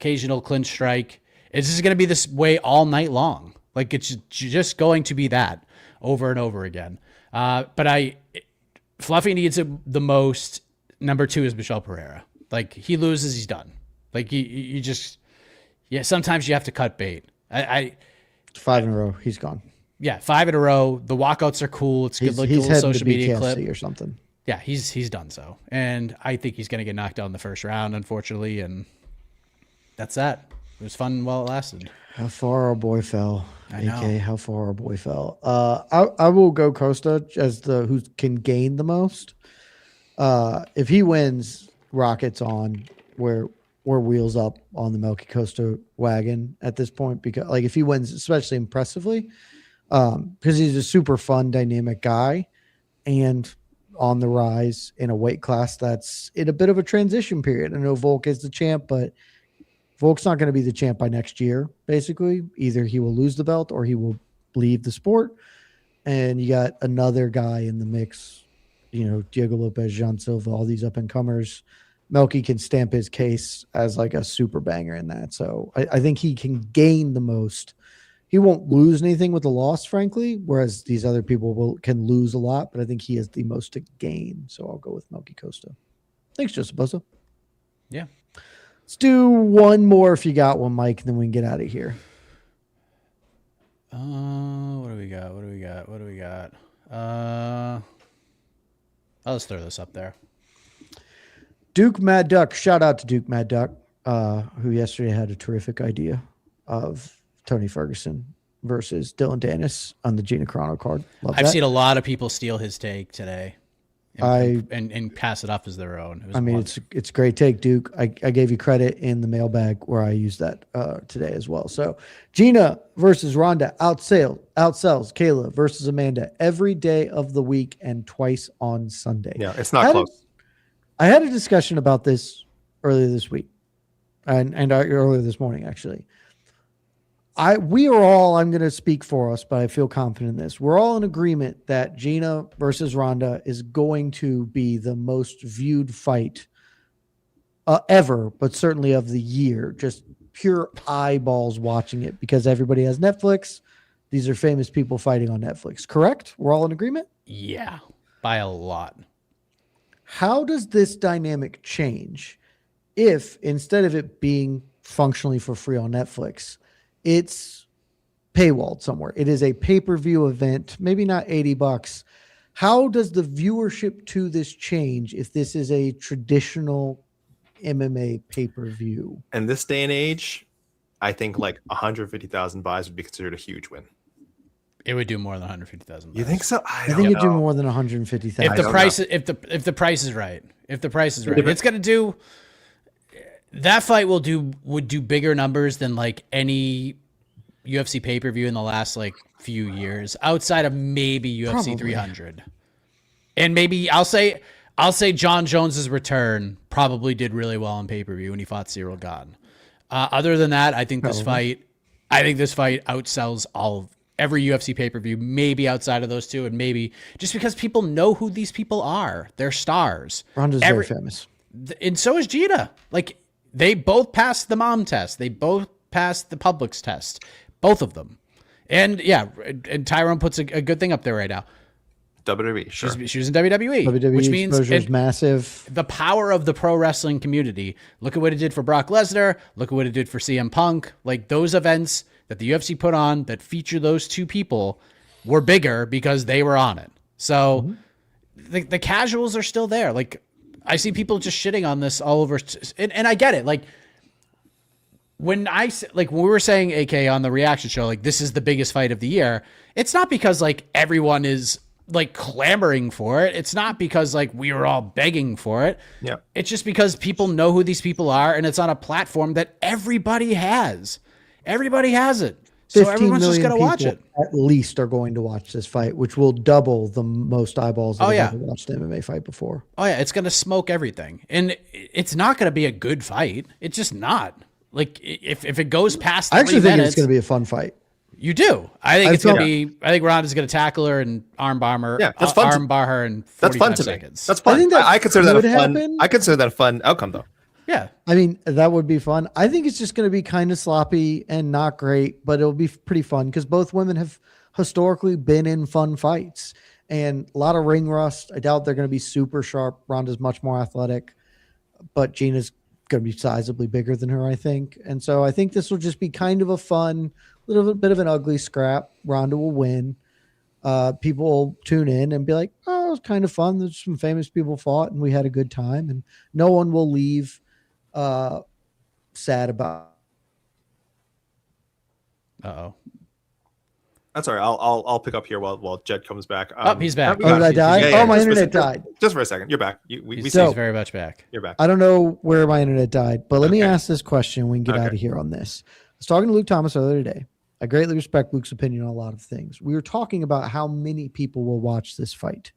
occasional clinch strike. It's just going to be this way all night long. Like it's just going to be that over and over again. But Fluffy needs it the most. Number 2 is Michel Pereira. Like he loses, he's done. Like you just, sometimes you have to cut bait. 5 in a row, he's gone. Yeah, 5 in a row. The walkouts are cool. It's good looking little social media clip or something. Yeah, he's done so. And I think he's going to get knocked out in the first round, unfortunately. And that's that. It was fun while it lasted. How far our boy fell. I know. AK, how far our boy fell. I will go Costa as who can gain the most. If he wins, Rocket's on. We're wheels up on the Melky Costa wagon at this point, because like if he wins, especially impressively, because he's a super fun, dynamic guy and on the rise in a weight class that's in a bit of a transition period. I know Volk is the champ, but Volk's not going to be the champ by next year, basically. Either he will lose the belt or he will leave the sport. And you got another guy in the mix, Diego Lopez, Jean Silva, all these up-and-comers. Melky can stamp his case as like a super banger in that. So I think he can gain the most. He won't lose anything with the loss, frankly, whereas these other people can lose a lot, but I think he has the most to gain. So I'll go with Melky Costa. Thanks, Joseph Bosa. Yeah. Let's do one more if you got one, Mike, and then we can get out of here. What do we got? Let's throw this up there. Duke Mad Duck. Shout out to Duke Mad Duck, who yesterday had a terrific idea of Tony Ferguson versus Dylan Dennis on the Gina Carano card. I've seen a lot of people steal his take today. and pass it off as their own. I mean, it's a great take, Duke. I gave you credit in the mailbag where I used that today as well. So Gina versus Ronda outsells Kayla versus Amanda every day of the week and twice on Sunday. Yeah, it's not close. I had a discussion about this earlier this week and earlier this morning, actually. We are all, I'm going to speak for us, but I feel confident in this. We're all in agreement that Gina versus Ronda is going to be the most viewed fight ever, but certainly of the year. Just pure eyeballs watching it because everybody has Netflix. These are famous people fighting on Netflix. Correct? We're all in agreement? Yeah, by a lot. How does this dynamic change if instead of it being functionally for free on Netflix, it's paywalled somewhere? It is a pay-per-view event, maybe not $80. How does the viewership to this change if this is a traditional MMA pay-per-view? In this day and age, I think like 150,000 buys would be considered a huge win. It would do more than 150,000. You think so? I think it'd do more than 150,000. If the price, if the price is right, it's going to do. That fight would do bigger numbers than like any UFC pay-per-view in the last like few years, outside of maybe UFC 300. And maybe I'll say John Jones's return probably did really well on pay-per-view when he fought Cyril Gane. Other than that, I think this fight outsells every UFC pay-per-view, maybe outside of those two, and maybe just because people know who these people are. They're stars. Ronda's very famous. And so is Gina. Like, they both passed the mom test. They both passed the Publix test. Both of them. And yeah, and Tyrone puts a good thing up there right now. WWE, sure. She was in WWE, which means exposure massive. The power of the pro wrestling community. Look at what it did for Brock Lesnar. Look at what it did for CM Punk. Like, those events that the UFC put on that feature those two people were bigger because they were on it. So the casuals are still there. Like, I see people just shitting on this all over, and I get it. Like, when we were saying, AK, on the reaction show, like, this is the biggest fight of the year, it's not because like everyone is like clamoring for it. It's not because like we were all begging for it. Yeah. It's just because people know who these people are, and it's on a platform that everybody has. Everybody has it. So everyone's just going to watch it. At least are going to watch this fight, which will double the most eyeballs that have ever watched an MMA fight before. Oh yeah, it's going to smoke everything. And it's not going to be a good fight. It's just not. Like, if it goes past 3 minutes, I actually think it's going to be a fun fight. You do. I think it's going to be. I think Ronda's going to tackle her and armbar her. Yeah, that's fun. Armbar her in 45 that's fun to seconds. Me. That's fun. I think I consider that a fun. Happen. I consider that a fun outcome, though. Yeah. I mean, that would be fun. I think it's just going to be kind of sloppy and not great, but it'll be pretty fun because both women have historically been in fun fights and a lot of ring rust. I doubt they're going to be super sharp. Ronda's much more athletic, but Gina's going to be sizably bigger than her, I think. And so I think this will just be kind of a fun, little bit of an ugly scrap. Ronda will win. People will tune in and be like, oh, it was kind of fun. There's some famous people fought and we had a good time, and no one will leave sad about. Uh-oh. That's all right. I'll pick up here while Jed comes back. He's back. Oh, did I die? Yeah, my internet died. Just for a second. You're back. He's very much back. You're back. I don't know where my internet died, but let me ask this question. We can get out of here on this. I was talking to Luke Thomas earlier today. I greatly respect Luke's opinion on a lot of things. We were talking about how many people will watch this fight.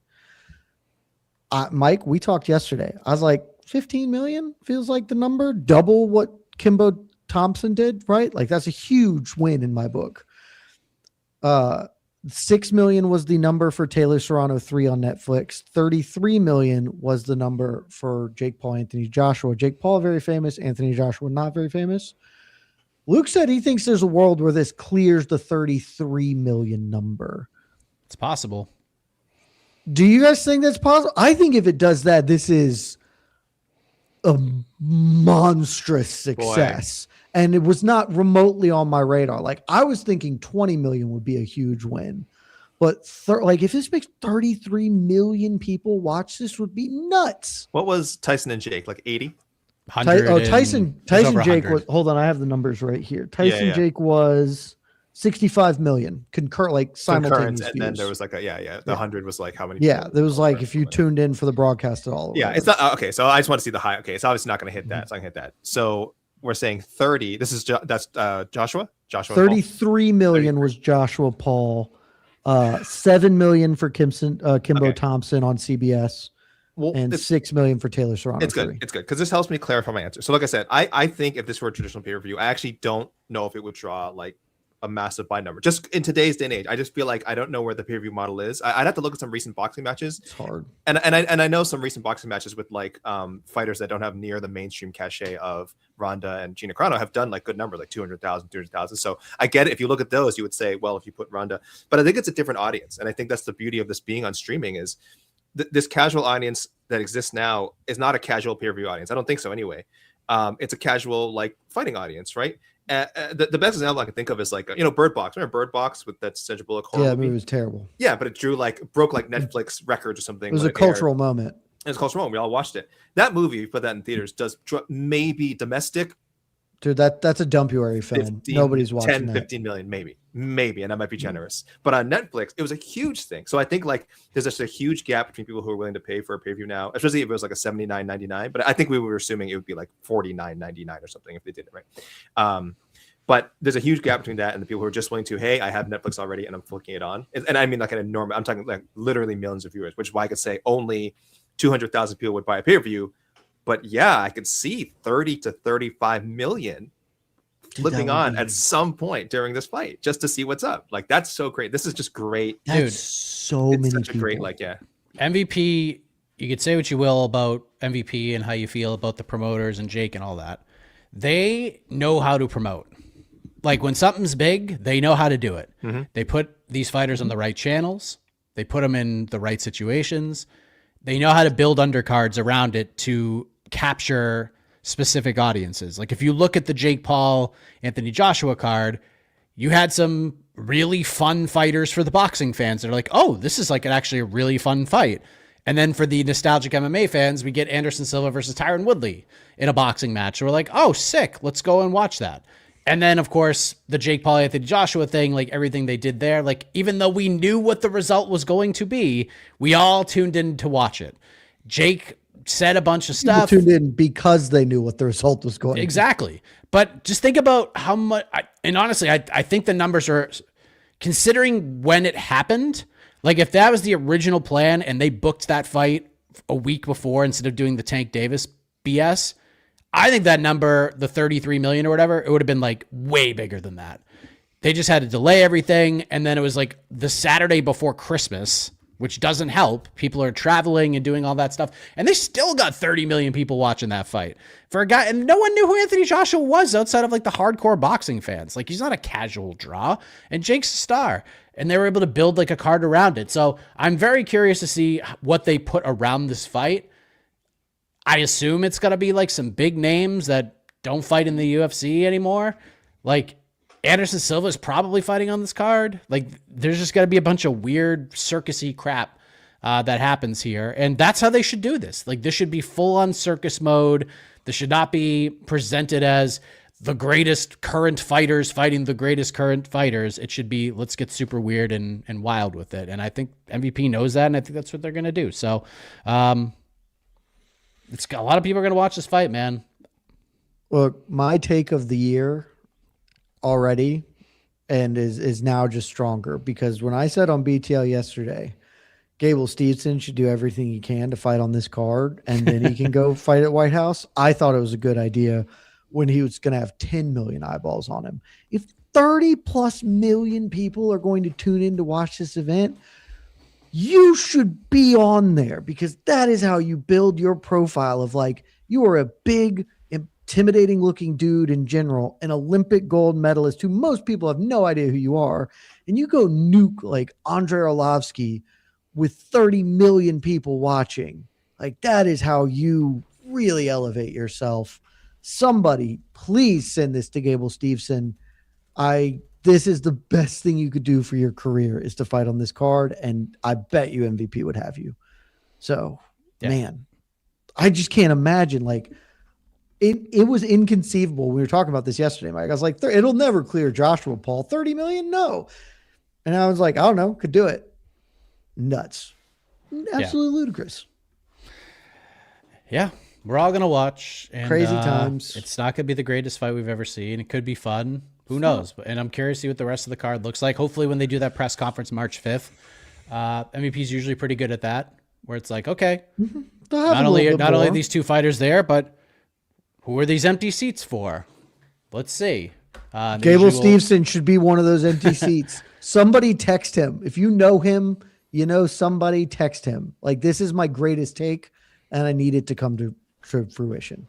Mike, we talked yesterday. I was like, 15 million feels like the number, double what Kimbo Thompson did, right? Like, that's a huge win in my book. 6 million was the number for Taylor Serrano 3 on Netflix. 33 million was the number for Jake Paul, Anthony Joshua. Jake Paul, very famous. Anthony Joshua, not very famous. Luke said he thinks there's a world where this clears the 33 million number. It's possible. Do you guys think that's possible? I think if it does that, this is a monstrous success. Boy. And it was not remotely on my radar. Like, I was thinking 20 million would be a huge win, but if this makes 33 million people watch, this would be nuts. What was Tyson and Jake, like 80? Tyson Jake was, hold on, I have the numbers right here. Jake was 65 million concur, like simultaneous and views. then there was like the 100 was like how many Yeah, people there was like if you tuned in for the broadcast at all. Yeah, it's not okay. So I just want to see the high. Okay, it's obviously not going to hit that. It's not going to hit that. So we're saying 30. This is that's Joshua. 33 million was Joshua Paul. 7 million for Kimbo Thompson on CBS. Well, and 6 million for Taylor Serrano. It's good. It's good because this helps me clarify my answer. So, like I said, I think if this were a traditional pay-per-view, I actually don't know if it would draw like a massive buy number. Just in today's day and age, I just feel like I don't know where the pay-per-view model is. I'd have to look at some recent boxing matches. It's hard. And I know some recent boxing matches with like fighters that don't have near the mainstream cachet of Ronda and Gina Carano have done like good number, like 200,000, 300,000. So I get it. If you look at those, you would say, well, if you put Ronda, but I think it's a different audience. And I think that's the beauty of this being on streaming is this casual audience that exists now is not a casual pay-per-view audience. I don't think so anyway. It's a casual like fighting audience, right? The best example I can think of is like Bird Box. Remember Bird Box with that Sandra Bullock horror movie? It was terrible. Yeah, but it broke like Netflix records or something. It was a cultural moment. It was a cultural moment. We all watched it. That movie, if you put that in theaters, does maybe domestic. Dude, that's a dumpuary film. 15, Nobody's watching 10, that. 15 million, maybe, and that might be generous. But on Netflix, it was a huge thing. So I think like there's just a huge gap between people who are willing to pay for a pay-per-view now, especially if it was like a $79.99. But I think we were assuming it would be like $49.99 or something if they did it right. But there's a huge gap between that and the people who are just willing to, hey, I have Netflix already and I'm flicking it on. And I mean like an enormous, I'm talking like literally millions of viewers, which is why I could say only 200,000 people would buy a pay-per-view. But yeah, I could see 30 to 35 million flipping on at some point during this fight just to see what's up. Like that's so great. This is just great. Dude, so many such people. A great, like, yeah. MVP, you could say what you will about MVP and how you feel about the promoters and Jake and all that. They know how to promote. Like when something's big, they know how to do it. Mm-hmm. They put these fighters on the right channels. They put them in the right situations. They know how to build undercards around it to capture specific audiences. Like if you look at the Jake Paul, Anthony Joshua card, you had some really fun fighters for the boxing fans. They're like, oh, this is like actually a really fun fight. And then for the nostalgic MMA fans, we get Anderson Silva versus Tyron Woodley in a boxing match. We're like, oh, sick. Let's go and watch that. And then, of course, the Jake Paul, Anthony Joshua thing, like everything they did there, like even though we knew what the result was going to be, we all tuned in to watch it. Jake said a bunch of stuff. People tuned in because they knew what the result was going to be. Exactly. But just think about how much, and honestly, I think the numbers are, considering when it happened, like if that was the original plan and they booked that fight a week before instead of doing the Tank Davis BS, I think that number, the 33 million or whatever, it would have been like way bigger than that. They just had to delay everything. And then it was like the Saturday before Christmas, which doesn't help. People are traveling and doing all that stuff. And they still got 30 million people watching that fight for a guy. And no one knew who Anthony Joshua was outside of like the hardcore boxing fans. Like he's not a casual draw, and Jake's a star, and they were able to build like a card around it. So I'm very curious to see what they put around this fight. I assume it's going to be like some big names that don't fight in the UFC anymore. Like Anderson Silva is probably fighting on this card. Like there's just got to be a bunch of weird circusy crap that happens here. And that's how they should do this. Like this should be full on circus mode. This should not be presented as the greatest current fighters fighting the greatest current fighters. It should be, let's get super weird and wild with it. And I think MVP knows that. And I think that's what they're going to do. So, it's a lot of people are going to watch this fight, man. Look, my take of the year already and is now just stronger because when I said on BTL yesterday, Gable Stevenson should do everything he can to fight on this card and then he can go fight at White House. I thought it was a good idea when he was going to have 10 million eyeballs on him. If 30 plus million people are going to tune in to watch this event, you should be on there because that is how you build your profile of like, you are a big, intimidating looking dude in general, an Olympic gold medalist who most people have no idea who you are. And you go nuke like Andrei Arlovsky with 30 million people watching. Like that is how you really elevate yourself. Somebody please send this to Gable Stevenson. This is the best thing you could do for your career is to fight on this card. And I bet you MVP would have you. So, yeah. Man, I just can't imagine like it was inconceivable. We were talking about this yesterday, Mike. I was like, it'll never clear Joshua Paul. 30 million? No. And I was like, I don't know, could do it. Nuts. Absolutely ludicrous. Yeah. We're all going to watch. And, crazy times. It's not going to be the greatest fight we've ever seen. It could be fun. Who knows? And I'm curious to see what the rest of the card looks like. Hopefully when they do that press conference March 5th, MVP's usually pretty good at that, where it's like, okay, not only these two fighters there, but who are these empty seats for? Let's see. Gable Steveson should be one of those empty seats. Somebody text him. If you know him, somebody text him. Like, this is my greatest take, and I need it to come to fruition.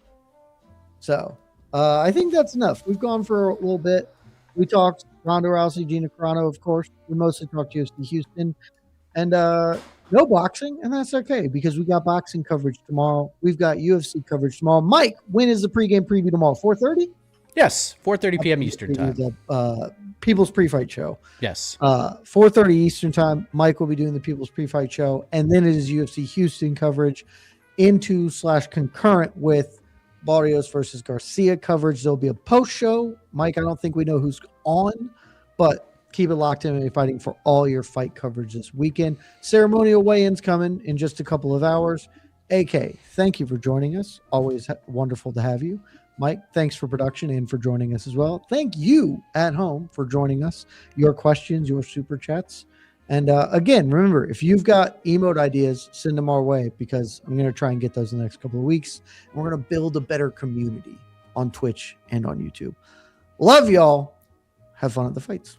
So I think that's enough. We've gone for a little bit. We talked Ronda Rousey, Gina Carano, of course. We mostly talked UFC Houston. And no boxing, and that's okay because we got boxing coverage tomorrow. We've got UFC coverage tomorrow. Mike, when is the pregame preview tomorrow? 4:30? Yes, 4:30 p.m. Eastern time. People's Pre-Fight Show. Yes. 4:30 Eastern time. Mike will be doing the People's Pre-Fight Show, and then it is UFC Houston coverage /concurrent with Barrios versus Garcia coverage. There'll be a post show. Mike, I don't think we know who's on, but keep it locked in MMA Fighting for all your fight coverage this weekend. Ceremonial weigh-ins coming in just a couple of hours. AK, thank you for joining us. Always wonderful to have you. Mike, thanks for production and for joining us as well. Thank you at home for joining us. Your questions, your super chats. And again, remember, if you've got emote ideas, send them our way because I'm going to try and get those in the next couple of weeks. And we're going to build a better community on Twitch and on YouTube. Love y'all. Have fun at the fights.